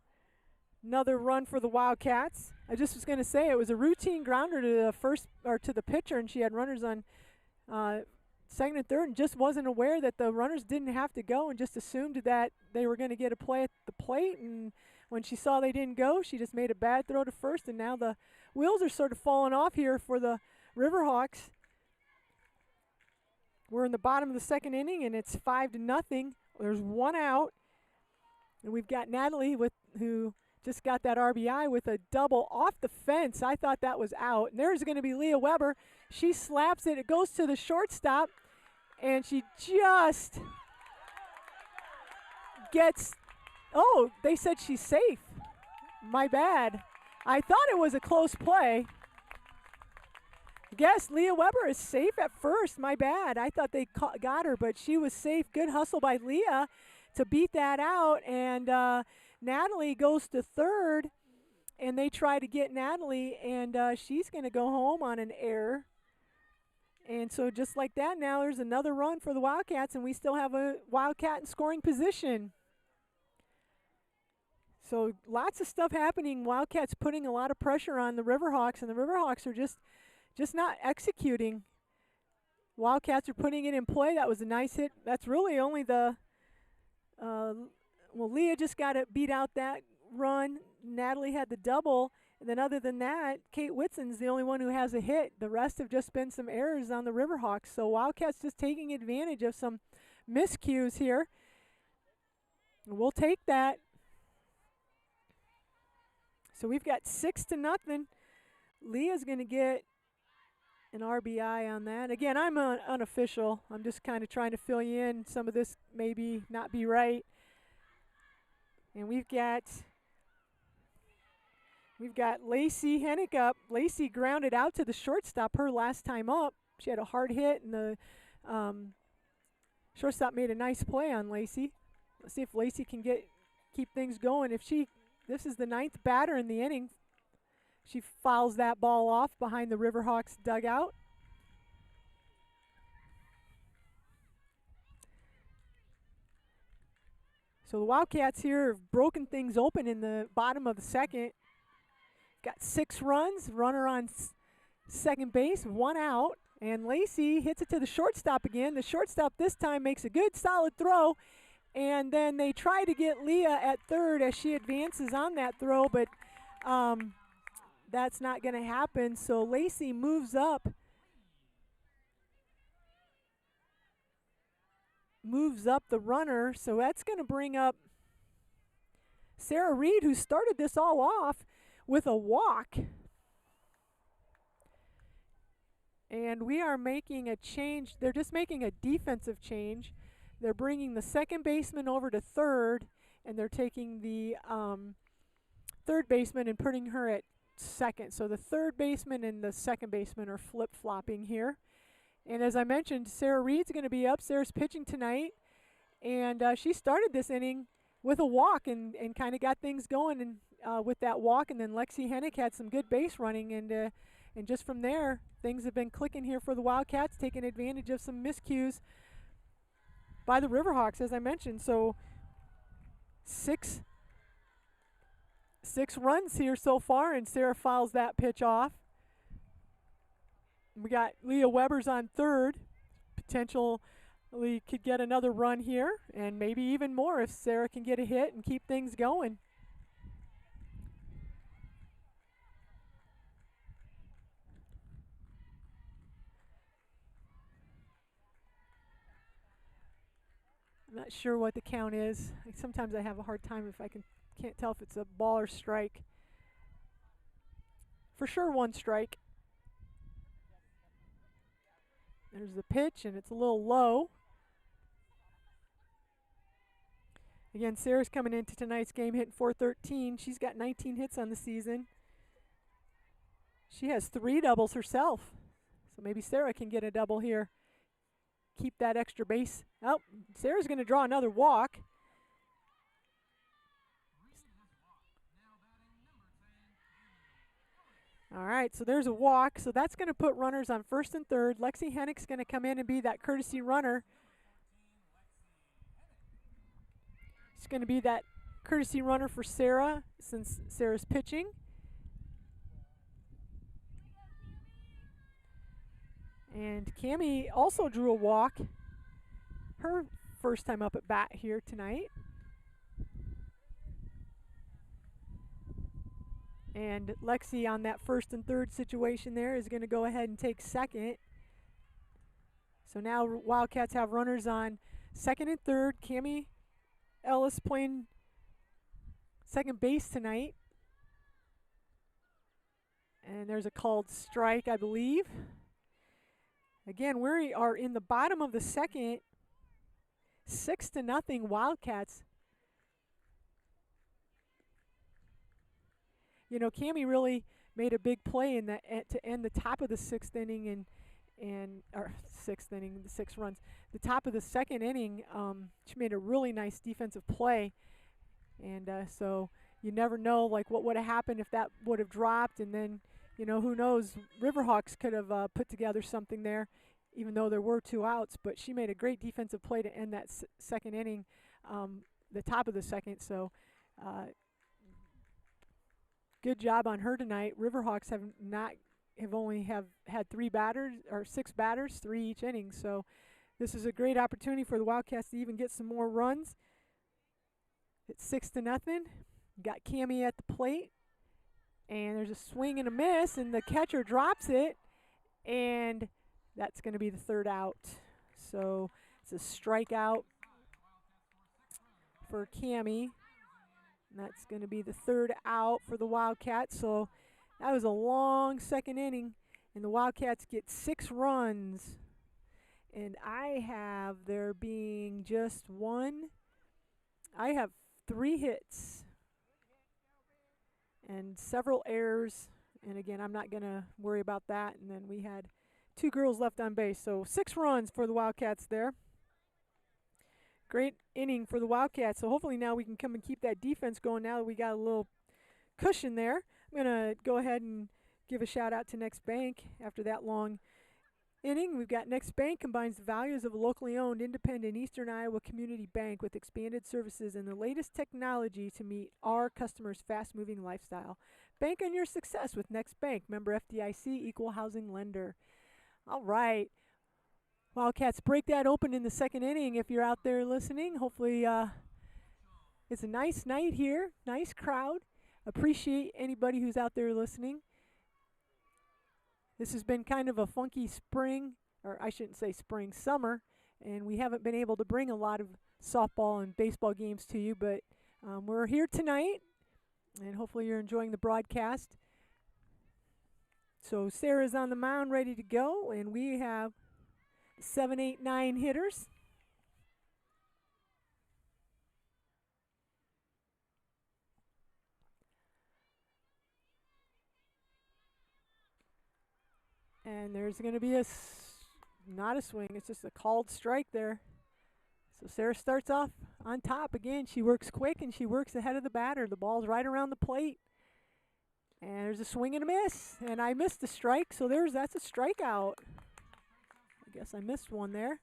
run for the Wildcats. I just was going to say it was a routine grounder to the pitcher, and she had runners on second and third, and just wasn't aware that the runners didn't have to go, and just assumed that they were going to get a play at the plate. And when she saw they didn't go, she just made a bad throw to first, and now the wheels are sort of falling off here for the Riverhawks. We're in the bottom of the second inning, and it's 5-0. There's 1 out, and we've got Natalie who just got that RBI with a double off the fence. I thought that was out. And there's going to be Leah Weber. She slaps it. It goes to the shortstop, and she just gets – they said she's safe. My bad. I thought it was a close play. Yes, Leah Weber is safe at first. My bad. I thought they got her, but she was safe. Good hustle by Leah to beat that out, and Natalie goes to third, and they try to get Natalie, and she's going to go home on an error. And so just like that, now there's another run for the Wildcats, and we still have a Wildcat in scoring position. So lots of stuff happening. Wildcats putting a lot of pressure on the Riverhawks, and the Riverhawks are just not executing. Wildcats are putting it in play. That was a nice hit. That's really only the Leah just got to beat out that run. Natalie had the double, And then other than that, Kate Whitson's the only one who has a hit. The rest have just been some errors on the Riverhawks. So Wildcats just taking advantage of some miscues here. And we'll take that. So we've got 6-0. Leah's going to get an RBI on that. Again, I'm unofficial. I'm just kind of trying to fill you in. Some of this maybe not be right. And we've got Lacey Hennick up. Lacey grounded out to the shortstop her last time up. She had a hard hit, and the shortstop made a nice play on Lacey. Let's see if Lacey can keep things going. This is the 9th batter in the inning. She fouls that ball off behind the Riverhawks dugout. So the Wildcats here have broken things open in the bottom of the second. Got 6 runs, runner on second base, 1 out. And Lacey hits it to the shortstop again. The shortstop this time makes a good solid throw. And then they try to get Leah at third as she advances on that throw, but that's not going to happen. So Lacey moves up the runner. So that's going to bring up Sarah Reed, who started this all off with a walk. And we are making a change. They're just making a defensive change. They're bringing the second baseman over to third, and they're taking the third baseman and putting her at second. So the third baseman and the second baseman are flip-flopping here. And as I mentioned, Sarah Reed's going to be up. Sarah's pitching tonight, and she started this inning with a walk and kind of got things going and with that walk. And then Lexi Hennick had some good base running, and just from there, things have been clicking here for the Wildcats, taking advantage of some miscues by the Riverhawks, as I mentioned. So six runs here so far, and Sarah fouls that pitch off. We got Leah Weber's on third. Potentially could get another run here, and maybe even more if Sarah can get a hit and keep things going. I'm not sure what the count is. Sometimes I have a hard time if can't tell if it's a ball or strike. For sure 1 strike. There's the pitch, and it's a little low. Again, Sarah's coming into tonight's game hitting .413. She's got 19 hits on the season. She has 3 doubles herself. So maybe Sarah can get a double here. Keep that extra base. Oh, Sarah's going to draw another walk. All right, so there's a walk. So that's going to put runners on first and third. Lexi Hennick's going to come in and be that courtesy runner. It's going to be that courtesy runner for Sarah since Sarah's pitching. And Cammie also drew a walk, her first time up at bat here tonight. And Lexi on that first and third situation there is going to go ahead and take second. So now Wildcats have runners on second and third. Cammie Ellis playing second base tonight. And there's a called strike, I believe. Again, we are in the bottom of the second, 6-0 Wildcats. You know, Cammie really made a big play in that to end the top of the 6th inning or 6th inning, the 6 runs. The top of the 2nd inning, she made a really nice defensive play, and so you never know like what would have happened if that would have dropped, and then you know who knows, Riverhawks could have put together something there, even though there were 2 outs. But she made a great defensive play to end that 2nd inning, the top of the 2nd. So. Good job on her tonight. Riverhawks have only had 3 batters or 6 batters, 3 each inning. So this is a great opportunity for the Wildcats to even get some more runs. It's 6-0. Got Cammie at the plate. And there's a swing and a miss, and the catcher drops it, and that's going to be the third out. So it's a strikeout for Cammie. And that's going to be the third out for the Wildcats. So that was a long second inning, and the Wildcats get 6 runs. And I have there being just one. I have 3 hits and several errors. And again, I'm not going to worry about that. And then we had 2 girls left on base. So 6 runs for the Wildcats there. Great inning for the Wildcats. So hopefully now we can come and keep that defense going now that we got a little cushion there. I'm going to go ahead and give a shout out to Next Bank after that long inning. We've got Next Bank combines the values of a locally owned, independent Eastern Iowa community bank with expanded services and the latest technology to meet our customers' fast-moving lifestyle. Bank on your success with Next Bank, member FDIC, equal housing lender. All right. Wildcats break that open in the second inning if you're out there listening. Hopefully it's a nice night here, nice crowd. Appreciate anybody who's out there listening. This has been kind of a funky spring, or I shouldn't say spring, summer, and we haven't been able to bring a lot of softball and baseball games to you, but we're here tonight, and hopefully you're enjoying the broadcast. So Sarah's on the mound ready to go, and we have 7, 8, 9 hitters. And there's going to be not a swing, it's just a called strike there. So Sarah starts off on top again. She works quick and she works ahead of the batter. The ball's right around the plate. And there's a swing and a miss. And I missed a strike, so that's a strikeout. I guess I missed one there.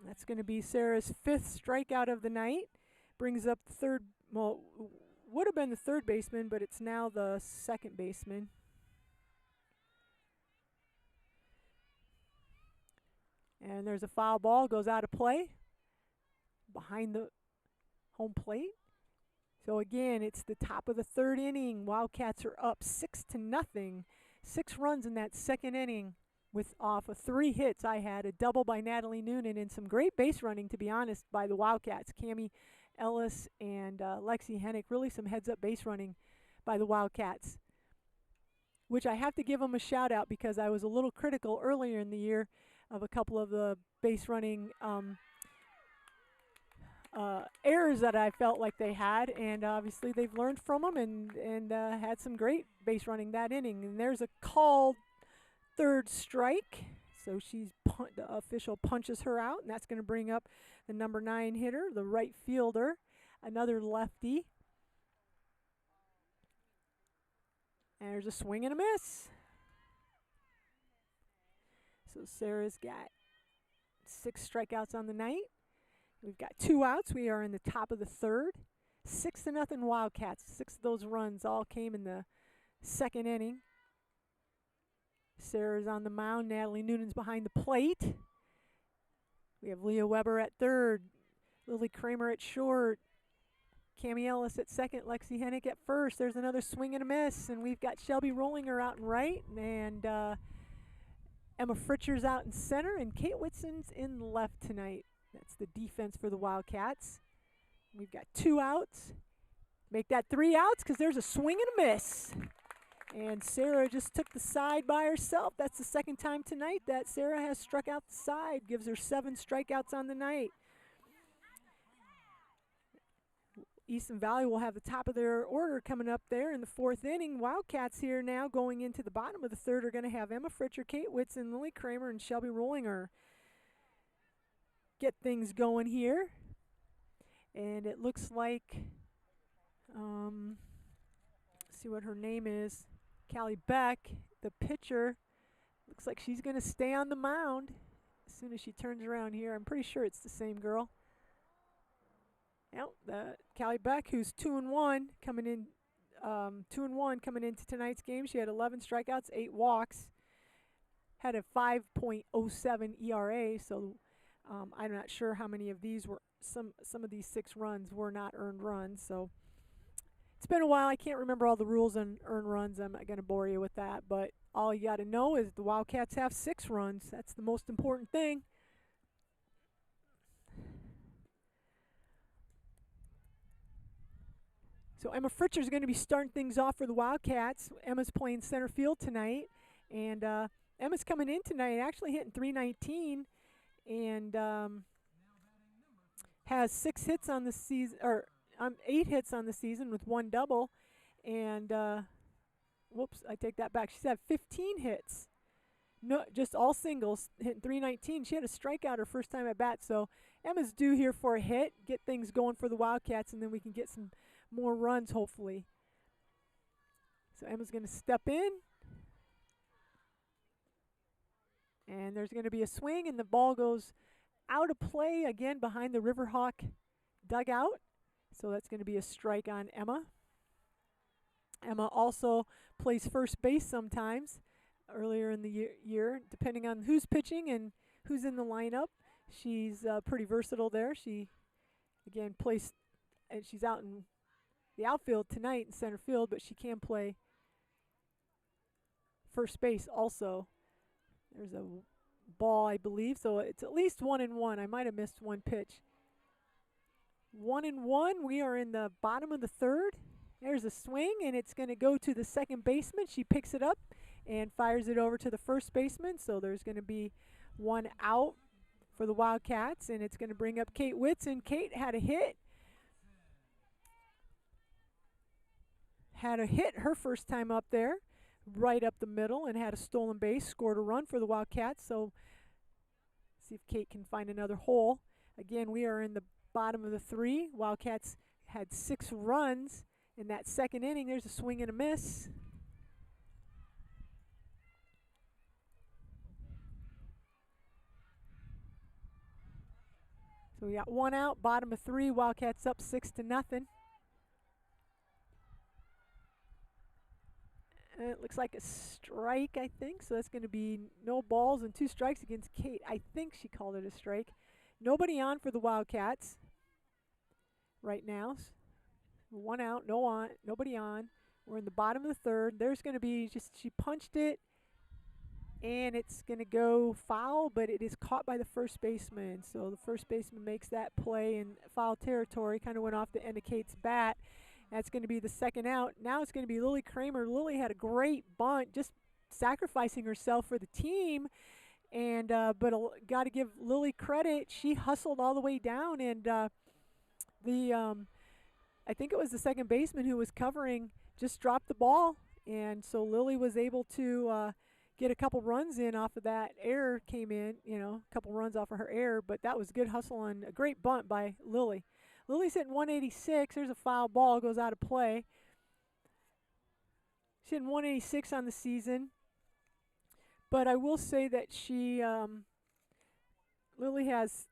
That's going to be Sarah's 5th strikeout of the night. Brings up the third, well, would have been the third baseman, but it's now the second baseman. And there's a foul ball, goes out of play behind the home plate. So again, it's the top of the third inning. Wildcats are up 6-0. 6 runs in that second inning with off of 3 hits. I had a double by Natalie Noonan and some great base running, to be honest, by the Wildcats. Cammie Ellis and Lexi Hennick, really some heads-up base running by the Wildcats, which I have to give them a shout-out because I was a little critical earlier in the year of a couple of the base running errors that I felt like they had, and obviously they've learned from them and had some great base running that inning. And there's a called third strike, so the official punches her out, and that's going to bring up the number 9 hitter, the right fielder, another lefty. And there's a swing and a miss. So Sarah's got 6 strikeouts on the night. We've got 2 outs. We are in the top of the third. 6-0 Wildcats. 6 of those runs all came in the second inning. Sarah's on the mound. Natalie Noonan's behind the plate. We have Leah Weber at third. Lily Kramer at short. Cammie Ellis at second. Lexi Hennick at first. There's another swing and a miss. And we've got Shelby Rollinger out in right. And Emma Fritcher's out in center, and Kate Whitson's in left tonight. That's the defense for the Wildcats. We've got 2 outs. Make that 3 outs because there's a swing and a miss. And Sarah just took the side by herself. That's the second time tonight that Sarah has struck out the side. Gives her 7 strikeouts on the night. Easton Valley will have the top of their order coming up there in the 4th inning. Wildcats here now going into the bottom of the 3rd are going to have Emma Fritcher, Kate Whitson, Lily Kramer, and Shelby Rollinger get things going here. And it looks like, see what her name is, Callie Beck, the pitcher. Looks like she's going to stay on the mound as soon as she turns around here. I'm pretty sure it's the same girl. Yep, Callie Beck, who's 2-1 coming in, 2-1 coming into tonight's game. She had 11 strikeouts, 8 walks, had a 5.07 ERA. So I'm not sure how many of these were. Some of these 6 runs were not earned runs. So It's been a while. I can't remember all the rules on earned runs. I'm not going to bore you with that. But all you got to know is the Wildcats have 6 runs. That's the most important thing. So Emma Fritcher is going to be starting things off for the Wildcats. Emma's playing center field tonight. And Emma's coming in tonight actually hitting .319 and has 6 hits on the season, or 8 hits on the season with 1 double. And, whoops, I take that back. She's had 15 hits. No, just all singles, hitting .319. She had a strikeout her first time at bat. So Emma's due here for a hit, get things going for the Wildcats, and then we can get some more runs, hopefully. So Emma's going to step in. And there's going to be a swing, and the ball goes out of play again behind the Riverhawk dugout. So that's going to be a strike on Emma. Emma also plays first base sometimes earlier in the year, depending on who's pitching and who's in the lineup. She's pretty versatile there. She, again, plays, and she's out in the outfield tonight in center field, but she can play first base also. There's a ball, I believe, so it's at least 1-1. I might have missed one pitch. 1-1. We are in the bottom of the third. There's a swing, and it's going to go to the second baseman. She picks it up and fires it over to the first baseman. So there's going to be 1 out for the Wildcats, and it's going to bring up Kate Witz. And Kate had a hit. Had a hit her first time up there, right up the middle, and had a stolen base, scored a run for the Wildcats. So see if Kate can find another hole. Again, we are in the bottom of the 3. Wildcats had 6 runs in that second inning. There's a swing and a miss. So we got 1 out, bottom of 3. Wildcats up 6-0. It looks like a strike, I think. So that's going to be no balls and 2 strikes against Kate. I think she called it a strike. Nobody on for the Wildcats right now. 1 out, nobody on. We're in the bottom of the third. There's going to be she punched it, and it's going to go foul, but it is caught by the first baseman. So the first baseman makes that play in foul territory, kind of went off the end of Kate's bat. That's going to be the second out. Now it's going to be Lily Kramer. Lily had a great bunt, just sacrificing herself for the team. And but got to give Lily credit. She hustled all the way down, and I think it was the second baseman who was covering just dropped the ball, and so Lily was able to get a couple runs in off of that. Error came in, a couple runs off of her error, but that was good hustle and a great bunt by Lily. Lily's hitting 186. There's a foul ball, goes out of play. She's hitting 186 on the season. But I will say that Lily has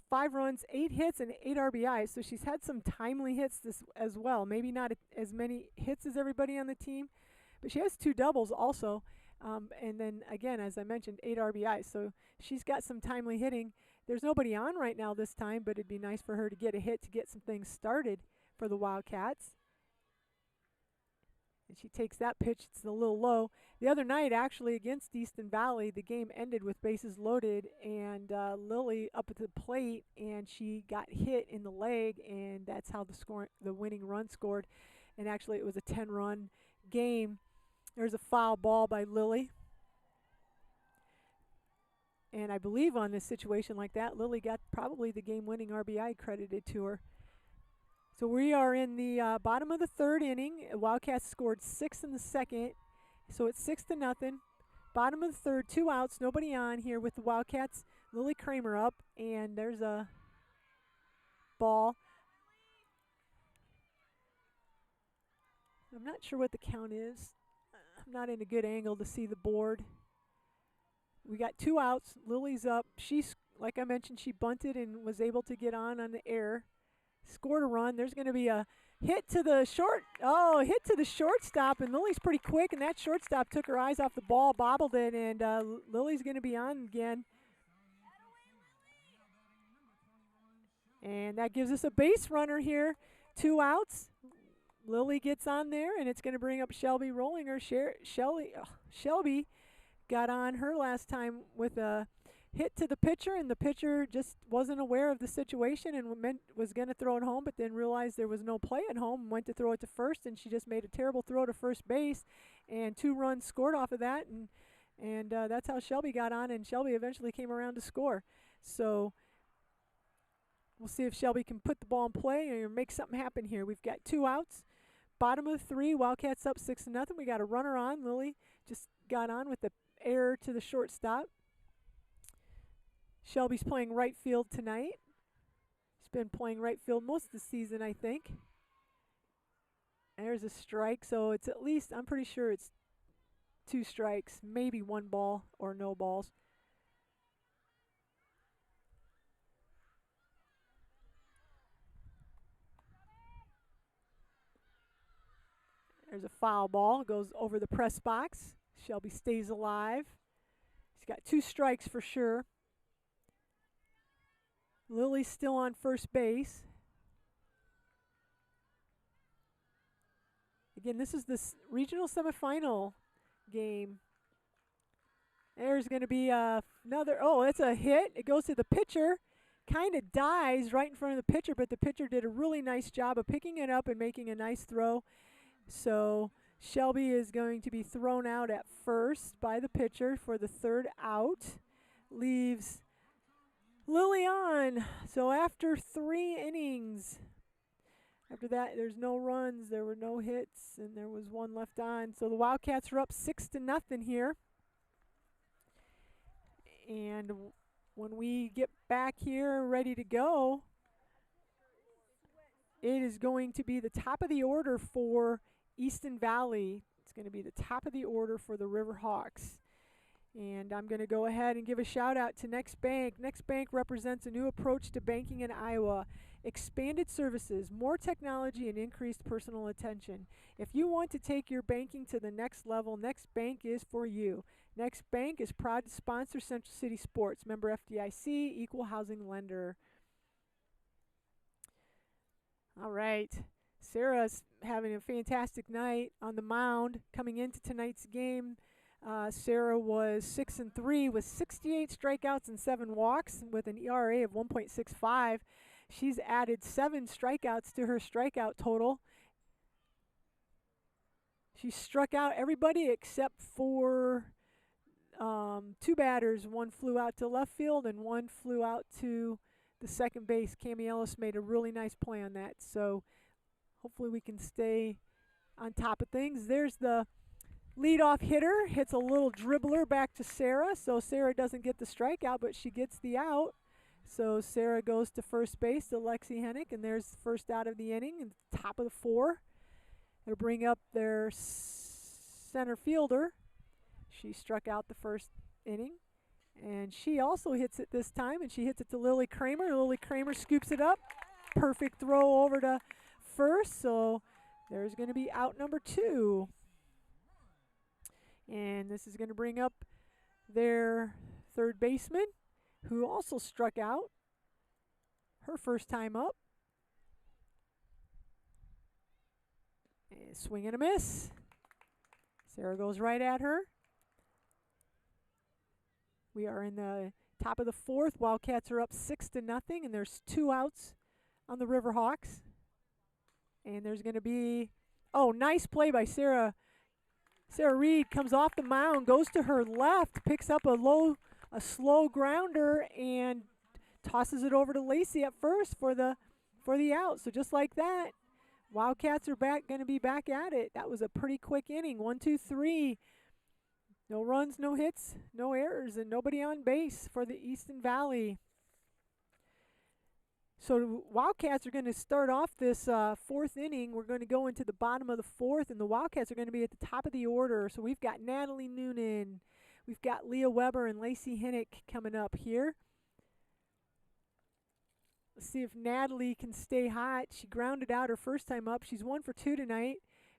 5 runs, 8 hits, and 8 RBIs. So she's had some timely hits as well. Maybe not as many hits as everybody on the team, but she has 2 doubles also. And then, again, as I mentioned, 8 RBIs. So she's got some timely hitting. There's nobody on right now this time, but it'd be nice for her to get a hit to get some things started for the Wildcats. And she takes that pitch. It's a little low. The other night, actually, against Easton Valley, the game ended with bases loaded, and Lily up at the plate, and she got hit in the leg, and that's how the winning run scored. And actually, it was a 10-run game. There's a foul ball by Lily. And I believe on this situation like that, Lily got probably the game-winning RBI credited to her. So we are in the bottom of the third inning. Wildcats scored 6 in the second, so it's 6-0. Bottom of the third, 2 outs, nobody on here with the Wildcats. Lily Kramer up, and there's a ball. I'm not sure what the count is. I'm not in a good angle to see the board. We got 2 outs. Lily's up. She's, like I mentioned, she bunted and was able to get on the air. Scored a run. There's going to be a hit to the shortstop, and Lily's pretty quick, and that shortstop took her eyes off the ball, bobbled it, and Lily's going to be on again. And that gives us a base runner here. 2 outs. Lily gets on there, and it's going to bring up Shelby Rollinger. Shelby got on her last time with a hit to the pitcher, and the pitcher just wasn't aware of the situation and was going to throw it home, but then realized there was no play at home and went to throw it to first, and she just made a terrible throw to first base, and 2 runs scored off of that, and that's how Shelby got on, and Shelby eventually came around to score. So we'll see if Shelby can put the ball in play or make something happen here. We've got 2 outs. Bottom of 3, Wildcats up 6-0. We got a runner on. Lily just got on with the error to the shortstop. Shelby's playing right field tonight. She's been playing right field most of the season, I think. There's a strike, so it's at least, I'm pretty sure it's 2 strikes, maybe 1 ball or no balls. There's a foul ball, goes over the press box. Shelby stays alive. She's got 2 strikes for sure. Lily's still on first base. Again, this is the regional semifinal game. There's going to be another, it's a hit. It goes to the pitcher. Kind of dies right in front of the pitcher, but the pitcher did a really nice job of picking it up and making a nice throw. So Shelby is going to be thrown out at first by the pitcher for the 3rd out. Leaves Lily on. So after 3 innings, after that there's no runs, there were no hits, and there was 1 left on. So the Wildcats are up 6-0 here. And when we get back here ready to go, it is going to be the top of the order for Easton Valley. It's going to be the top of the order for the River Hawks. And I'm going to go ahead and give a shout out to Next Bank. Next Bank represents a new approach to banking in Iowa. Expanded services, more technology, and increased personal attention. If you want to take your banking to the next level, Next Bank is for you. Next Bank is proud to sponsor Central City Sports. Member FDIC, equal housing lender. All right. Sarah's having a fantastic night on the mound coming into tonight's game. Sarah was 6-3 with 68 strikeouts and 7 walks with an ERA of 1.65. She's added 7 strikeouts to her strikeout total. She struck out everybody except for 2 batters. 1 flew out to left field and 1 flew out to the second base. Cammie Ellis made a really nice play on that. So hopefully we can stay on top of things. There's the leadoff hitter, hits a little dribbler back to Sarah. So Sarah doesn't get the strikeout, but she gets the out. So Sarah goes to first base to Lexi Hennick, and there's the first out of the inning, and top of the 4. They'll bring up their center fielder. She struck out the first inning, and she also hits it this time, and she hits it to Lily Kramer. Lily Kramer scoops it up. Perfect throw over to first, so there's going to be out number 2. And this is going to bring up their third baseman, who also struck out her first time up. And swing and a miss. Sarah goes right at her. We are in the top of the 4th. Wildcats are up 6-0, and there's 2 outs on the River Hawks. And there's going to be, nice play by Sarah. Sarah Reed comes off the mound, goes to her left, picks up a slow grounder, and tosses it over to Lacey at first for the out. So just like that, Wildcats are going to be back at it. That was a pretty quick inning. 1, 2, 3. No runs, no hits, no errors, and nobody on base for the Easton Valley. So the Wildcats are going to start off this 4th inning. We're going to go into the bottom of the 4th, and the Wildcats are going to be at the top of the order. So we've got Natalie Noonan, we've got Leah Weber, and Lacey Hennick coming up here. Let's see if Natalie can stay hot. She grounded out her first time up. She's 1 for 2 tonight.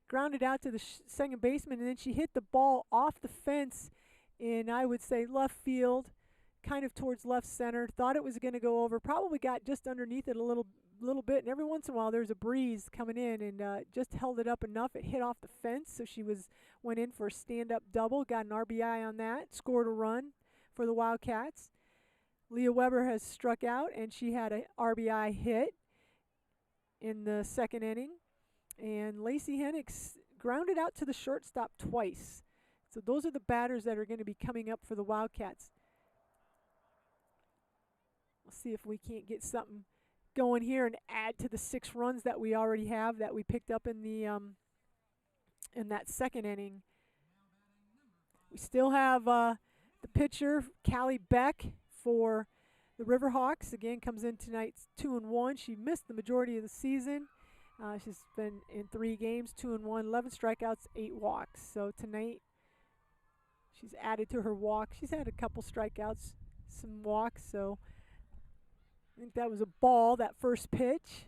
Grounded out to the second baseman, and then she hit the ball off the fence in, I would say, left field, kind of towards left center. Thought it was going to go over. Probably got just underneath it a little little bit, and every once in a while there's a breeze coming in, and just held it up enough. It hit off the fence, so she went in for a stand-up double, got an RBI on that, scored a run for the Wildcats. Leah Weber has struck out, and she had a RBI hit in the second inning. And Lacey Hennigs grounded out to the shortstop twice. So those are the batters that are going to be coming up for the Wildcats. We'll see if we can't get something going here and add to the 6 runs that we already have that we picked up in the in that second inning. We still have the pitcher, Callie Beck, for the Riverhawks. Again, comes in tonight 2-1. She missed the majority of the season. She's been in 3 games, 2-1, 11 strikeouts, 8 walks. So tonight she's added to her walk. She's had a couple strikeouts, some walks, so I think that was a ball, that first pitch.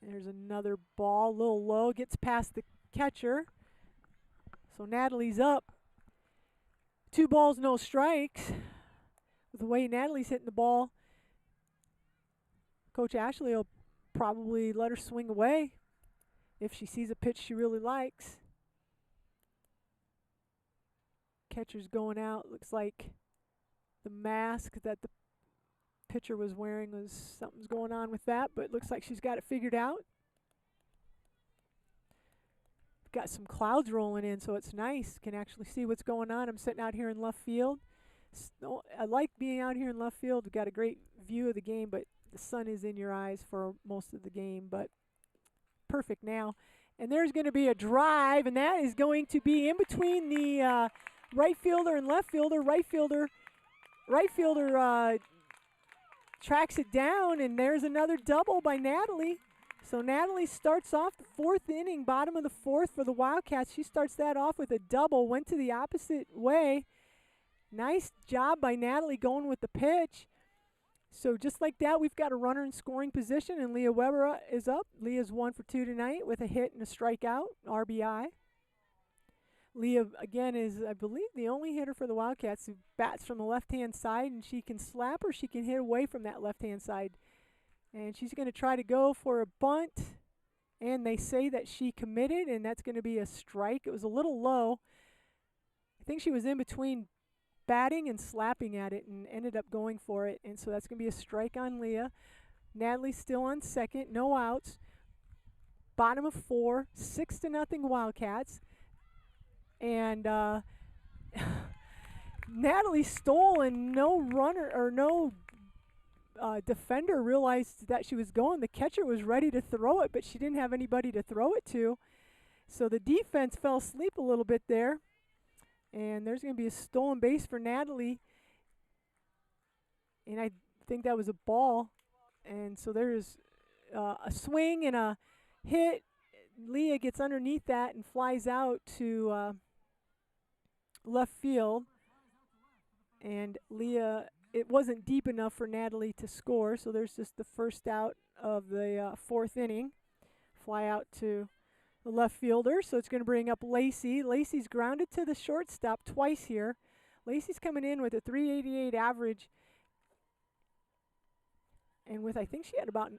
There's another ball, a little low, gets past the catcher. So Natalie's up. 2 balls, no strikes. With the way Natalie's hitting the ball, Coach Ashley will probably let her swing away if she sees a pitch she really likes. Catcher's going out. Looks like the mask that the pitcher was wearing was something's going on with that, but it looks like she's got it figured out. Got some clouds rolling in, so it's nice. Can actually see what's going on. I'm sitting out here in left field. I like being out here in left field. We've got a great view of the game, but the sun is in your eyes for most of the game, but perfect now. And there's going to be a drive, and that is going to be in between the right fielder and left fielder. Right fielder tracks it down, and there's another double by Natalie. So Natalie starts off the 4th inning, bottom of the 4th for the Wildcats. She starts that off with a double, went to the opposite way. Nice job by Natalie going with the pitch. So just like that, we've got a runner in scoring position, and Leah Weber is up. Leah's 1 for 2 tonight with a hit and a strikeout, RBI. Leah, again, is, I believe, the only hitter for the Wildcats who bats from the left-hand side, and she can slap or she can hit away from that left-hand side. And she's going to try to go for a bunt, and they say that she committed, and that's going to be a strike. It was a little low. I think she was in between batting and slapping at it and ended up going for it, and so that's going to be a strike on Leah. Natalie's still on second, no outs. Bottom of 4, 6-0 Wildcats. And Natalie stole, and no runner or no defender realized that she was going. The catcher was ready to throw it, but she didn't have anybody to throw it to. So the defense fell asleep a little bit there. And there's going to be a stolen base for Natalie. And I think that was a ball. And so there's a swing and a hit. Leah gets underneath that and flies out to left field. And Leah, it wasn't deep enough for Natalie to score, so there's just the first out of the 4th inning. Fly out to the left fielder, so it's going to bring up Lacey. Lacey's grounded to the shortstop twice here. Lacey's coming in with a .388 average, and with, I think she had about,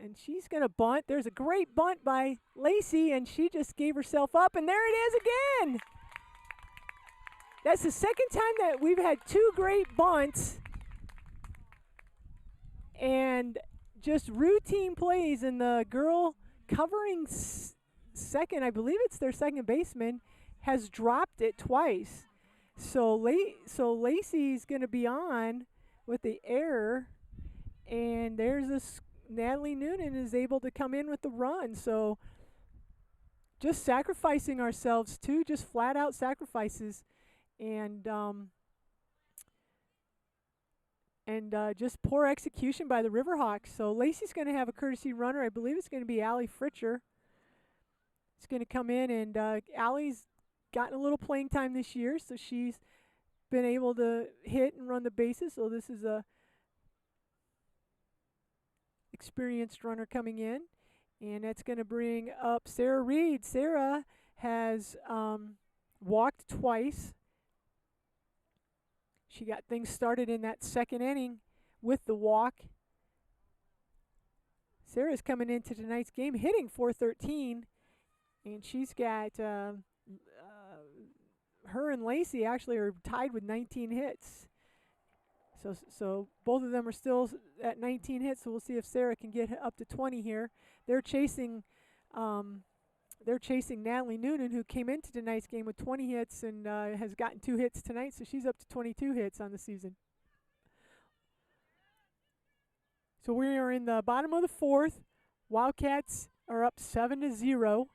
and she's going to bunt. There's a great bunt by Lacey, and she just gave herself up, and there it is again. That's the second time that we've had 2 great bunts and just routine plays, and the girl covering second, I believe it's their second baseman, has dropped it twice. So Lacey's going to be on with the error, and there's Natalie Noonan is able to come in with the run. So just sacrificing ourselves too, just flat out sacrifices. And just poor execution by the Riverhawks. So Lacey's going to have a courtesy runner. I believe it's going to be Allie Fritcher. It's going to come in, and Allie's gotten a little playing time this year, so she's been able to hit and run the bases. So this is a experienced runner coming in, and that's going to bring up Sarah Reed. Sarah has walked twice She got things started in that second inning with the walk. Sarah's coming into tonight's game hitting .413, and she's got her and Lacey actually are tied with 19 hits. So both of them are still at 19 hits. So we'll see if Sarah can get up to 20 here. They're chasing Natalie Noonan, who came into tonight's game with 20 hits and has gotten 2 hits tonight. So she's up to 22 hits on the season. So we are in the bottom of the 4th. Wildcats are up 7-0.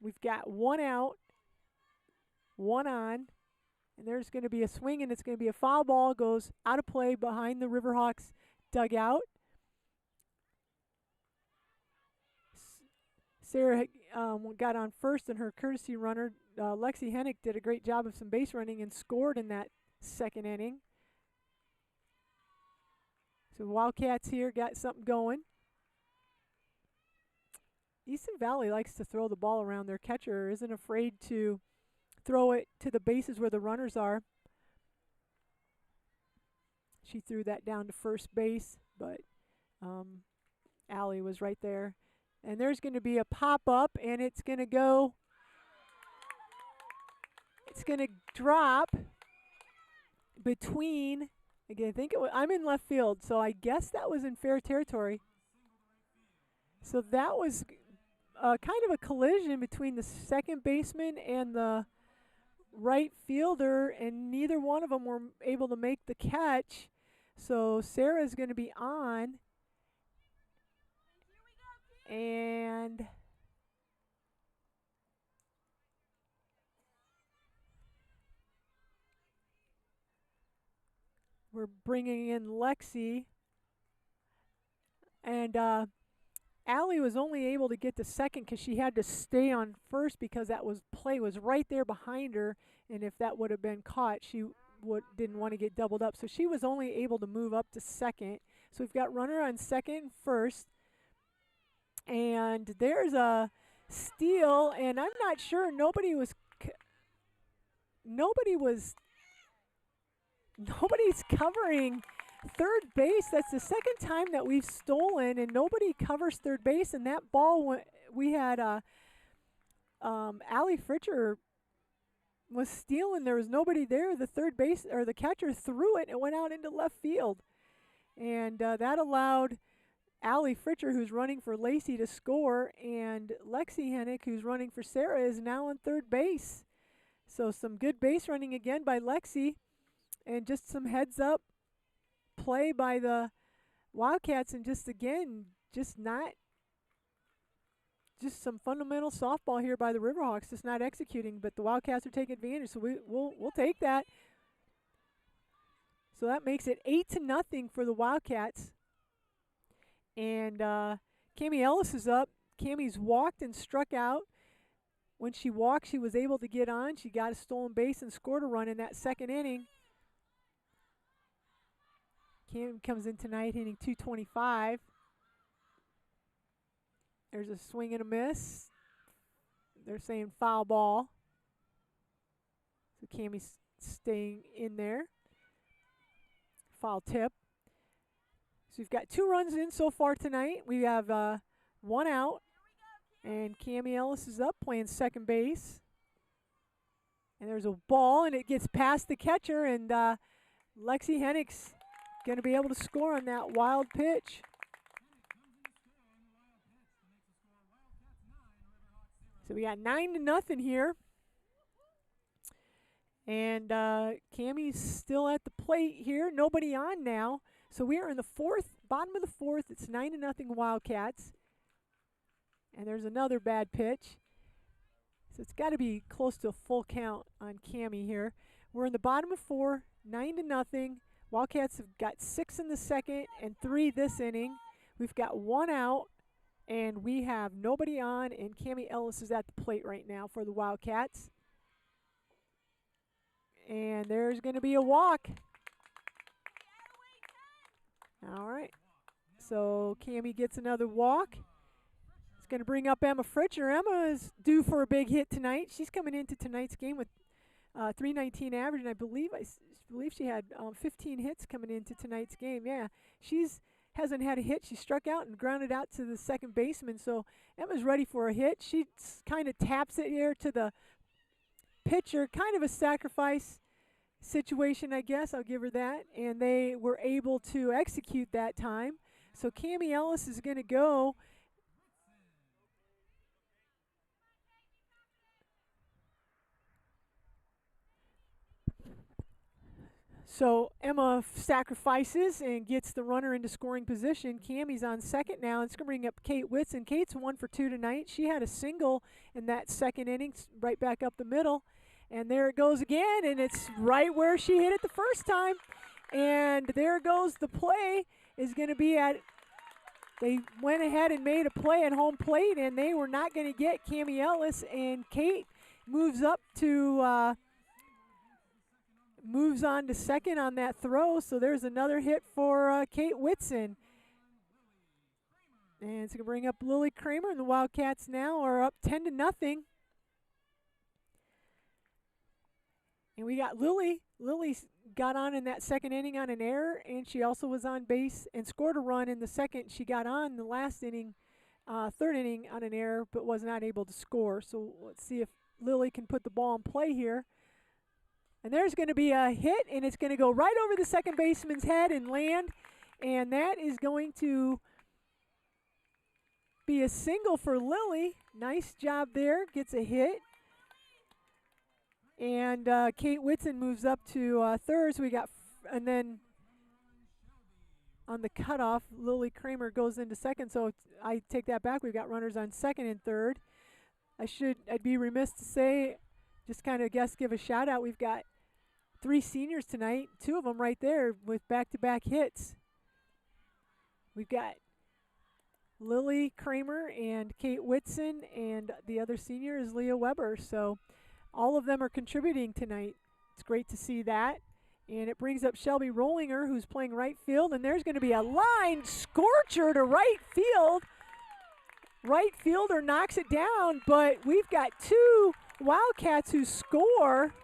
We've got 1 out, 1 on, and there's going to be a swing, and it's going to be a foul ball. Goes out of play behind the Riverhawks dugout. Sarah got on first, and her courtesy runner, Lexi Hennick, did a great job of some base running and scored in that second inning. So Wildcats here got something going. Easton Valley likes to throw the ball around. Their catcher isn't afraid to throw it to the bases where the runners are. She threw that down to first base, but Allie was right there. And there's going to be a pop-up, and it's going to go. It's going to drop between. Again, I think I'm in left field, so I guess that was in fair territory. So that was kind of a collision between the second baseman and the right fielder, and neither one of them were able to make the catch. So Sarah's going to be on. And we're bringing in Lexi. And Allie was only able to get to second because she had to stay on first because that play was right there behind her. And if that would have been caught, she didn't want to get doubled up. So she was only able to move up to second. So we've got runner on second and first. And there's a steal, and I'm not sure nobody's covering third base. That's the second time that we've stolen, and nobody covers third base. And that ball, we had Allie Fritcher was stealing. There was nobody there. The third base or the catcher threw it and it went out into left field, and that allowed Allie Fritcher, who's running for Lacey, to score, and Lexi Hennick, who's running for Sarah, is now on third base. So some good base running again by Lexi, and just some heads-up play by the Wildcats, and just some fundamental softball here by the Riverhawks, just not executing, but the Wildcats are taking advantage, so we'll take that. So that makes it 8-0 for the Wildcats. And Cami Ellis is up. Cami's walked and struck out. When she walked, she was able to get on. She got a stolen base and scored a run in that second inning. Cami comes in tonight hitting .225. There's a swing and a miss. They're saying foul ball. So Cami's staying in there. Foul tip. So we've got 2 runs in so far tonight. We have 1 out, and Cami Ellis is up playing second base. And there's a ball, and it gets past the catcher, and Lexi Hennick's going to be able to score on that wild pitch. So we got 9-0 here. And Cami's still at the plate here. Nobody on now. So we are in the bottom of the 4th. It's 9-0 Wildcats. And there's another bad pitch. So it's got to be close to a full count on Cami here. We're in the bottom of 4, 9-0. Wildcats have got 6 in the second and 3 this inning. We've got 1 out, and we have nobody on, and Cami Ellis is at the plate right now for the Wildcats. And there's going to be a walk. All right. So Cami gets another walk. It's going to bring up Emma Fritcher. Emma is due for a big hit tonight. She's coming into tonight's game with .319 average, and I believe believe she had 15 hits coming into tonight's game. Yeah, hasn't had a hit. She struck out and grounded out to the second baseman, so Emma's ready for a hit. She kind of taps it here to the pitcher, kind of a sacrifice situation, I guess. I'll give her that. And they were able to execute that time. So Cammie Ellis is going to go. So Emma sacrifices and gets the runner into scoring position. Cammie's on second now. It's going to bring up Kate Whitson. Kate's 1 for 2 tonight. She had a single in that second inning, right back up the middle. And there it goes again, and it's right where she hit it the first time. And there goes the play. Is going to be at, they went ahead and made a play at home plate, and they were not going to get Cammie Ellis. And Kate moves up to moves on to second on that throw, so there's another hit for Kate Whitson. And it's going to bring up Lily Kramer, and the Wildcats now are up 10-0. And we got Lily. Lily got on in that second inning on an error, and she also was on base and scored a run in the second. She got on the last inning, third inning on an error, but was not able to score. So let's see if Lily can put the ball in play here. And there's going to be a hit, and it's going to go right over the second baseman's head and land. And that is going to be a single for Lily. Nice job there. Gets a hit. And Kate Whitson moves up to third. So we got, and then on the cutoff, Lily Kramer goes into second. So I take that back. We've got runners on second and third. I'd be remiss to say, just kind of give a shout out. We've got 3 seniors tonight, 2 of them right there with back-to-back hits. We've got Lily Kramer and Kate Whitson, and the other senior is Leah Weber. So all of them are contributing tonight. It's great to see that. And it brings up Shelby Rollinger, who's playing right field, and there's going to be a line scorcher to right field. Right fielder knocks it down, but we've got 2 Wildcats who score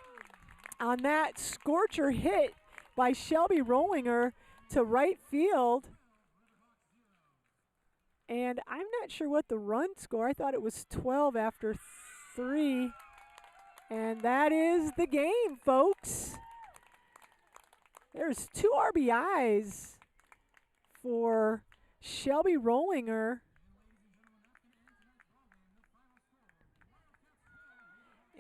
on that scorcher hit by Shelby Rollinger to right field. And I'm not sure what the run score. I thought it was 12 after 3. And that is the game, folks. There's 2 RBIs for Shelby Rollinger.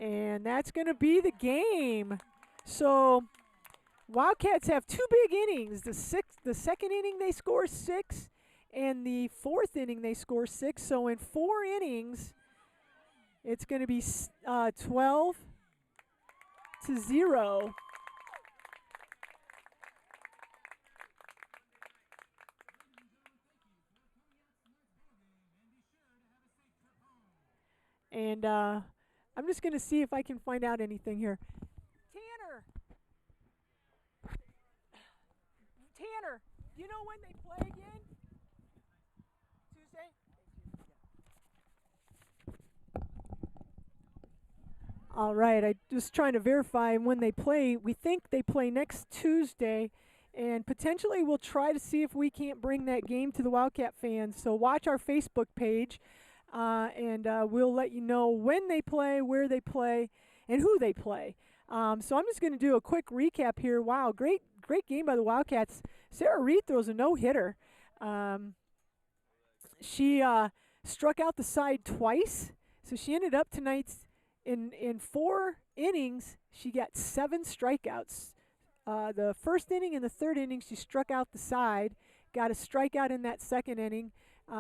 And that's going to be the game. So Wildcats have 2 big innings. The second inning they score 6, and the fourth inning they score 6. So in 4 innings, it's going to be 12-0. And I'm just going to see if I can find out anything here. Tanner, do you know when they play again? Tuesday? All right, I just trying to verify when they play. We think they play next Tuesday, and potentially we'll try to see if we can't bring that game to the Wildcat fans. So watch our Facebook page, and we'll let you know when they play, where they play, and who they play. So I'm just going to do a quick recap here. Wow, great game by the Wildcats. Sarah Reed throws a no-hitter. She struck out the side twice, so she ended up tonight's in 4 innings. She got 7 strikeouts. The first inning and the third inning, she struck out the side, got a strikeout in that second inning.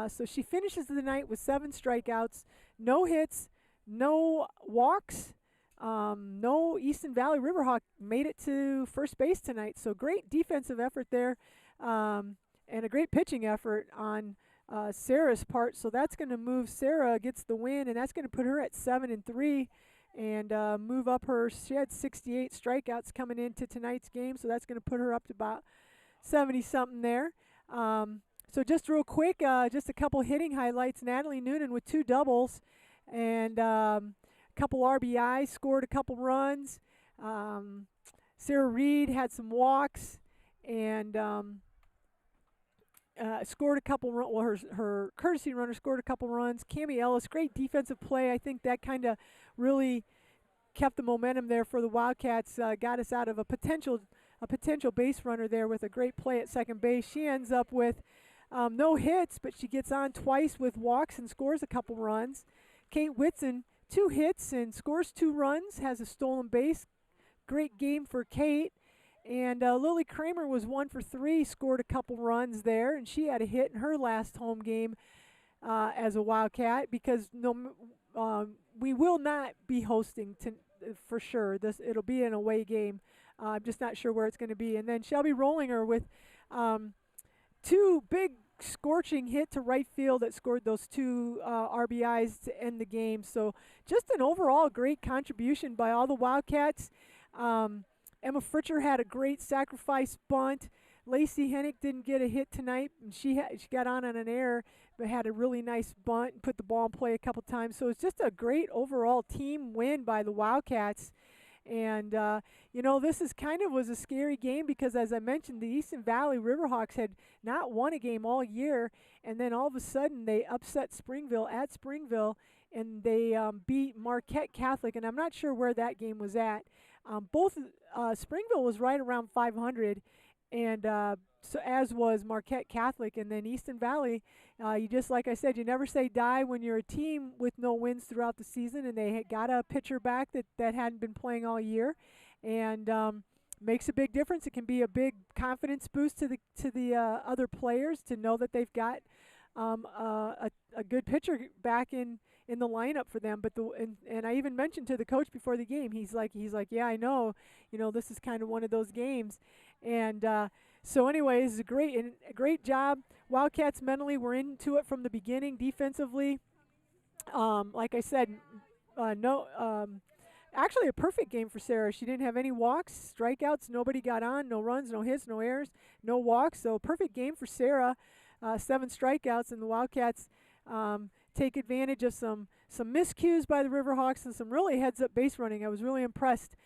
So she finishes the night with 7 strikeouts, no hits, no walks. No Easton Valley Riverhawk made it to first base tonight. So great defensive effort there, and a great pitching effort on Sarah's part. So that's going to move. Sarah gets the win, and that's going to put her at 7-3 and move up her. She had 68 strikeouts coming into tonight's game, so that's going to put her up to about 70-something there. So just real quick, just a couple hitting highlights. Natalie Noonan with 2 doubles and couple RBIs, scored a couple runs. Sarah Reed had some walks and scored a couple runs. Well, her courtesy runner scored a couple runs. Cammie Ellis, great defensive play. I think that kind of really kept the momentum there for the Wildcats. Got us out of a potential base runner there with a great play at second base. She ends up with no hits, but she gets on twice with walks and scores a couple runs. Kate Whitson, 2 hits and scores 2 runs, has a stolen base. Great game for Kate. And Lily Kramer was 1 for 3, scored a couple runs there, and she had a hit in her last home game as a Wildcat because we will not be hosting for sure. It'll be an away game. I'm just not sure where it's going to be. And then Shelby Rollinger with 2 big scorching hit to right field that scored those 2 RBIs to end the game. So just an overall great contribution by all the Wildcats. Emma Fritcher had a great sacrifice bunt. Lacey Hennick didn't get a hit tonight, and she got on an error, but had a really nice bunt and put the ball in play a couple times. So it's just a great overall team win by the Wildcats. And, this was a scary game because, as I mentioned, the Easton Valley Riverhawks had not won a game all year, and then all of a sudden they upset Springville at Springville, and they beat Marquette Catholic, and I'm not sure where that game was at. Springville was right around 500, and so as was Marquette Catholic, and then Easton Valley. Like I said, you never say die when you're a team with no wins throughout the season, and they got a pitcher back that hadn't been playing all year, and makes a big difference. It can be a big confidence boost to the other players to know that they've got a good pitcher back in the lineup for them. But and I even mentioned to the coach before the game, he's like, yeah, I know, this is kind of one of those games, and so anyways, a great job. Wildcats mentally were into it from the beginning. Defensively, like I said, actually a perfect game for Sarah. She didn't have any walks, strikeouts, nobody got on, no runs, no hits, no errors, no walks. So perfect game for Sarah. 7 strikeouts, and the Wildcats take advantage of some miscues by the Riverhawks and some really heads-up base running. I was really impressed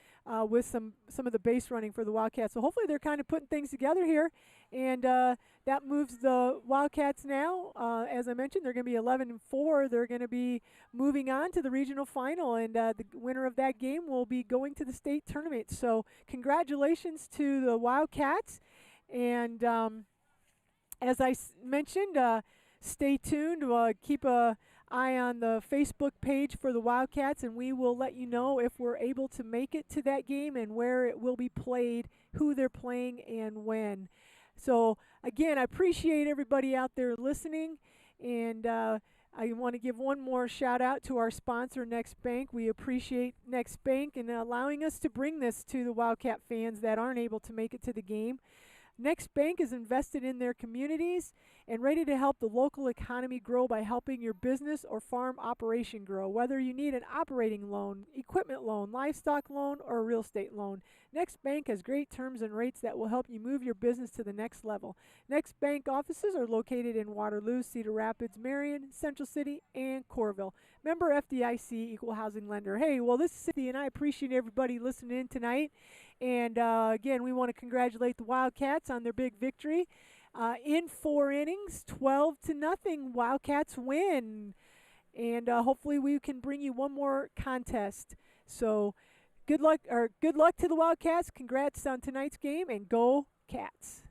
with some of the base running for the Wildcats. So hopefully they're kind of putting things together here, and that moves the Wildcats now. As I mentioned, they're going to be 11-4. They're going to be moving on to the regional final, and the winner of that game will be going to the state tournament. So congratulations to the Wildcats, and as I mentioned, stay tuned. Keep an eye on the Facebook page for the Wildcats, and we will let you know if we're able to make it to that game and where it will be played, who they're playing, and when. So, again, I appreciate everybody out there listening, and I want to give one more shout-out to our sponsor, Next Bank. We appreciate Next Bank and allowing us to bring this to the Wildcat fans that aren't able to make it to the game. Next Bank is invested in their communities and ready to help the local economy grow by helping your business or farm operation grow. Whether you need an operating loan, equipment loan, livestock loan, or a real estate loan, Next Bank has great terms and rates that will help you move your business to the next level. Next Bank offices are located in Waterloo, Cedar Rapids, Marion, Central City, and Coralville. Member FDIC, equal housing lender. Hey, well, this is Cynthia, and I appreciate everybody listening in tonight. And again, we want to congratulate the Wildcats on their big victory. In 4 innings, 12-0, Wildcats win. And hopefully we can bring you one more contest. So good luck to the Wildcats. Congrats on tonight's game, and go Cats.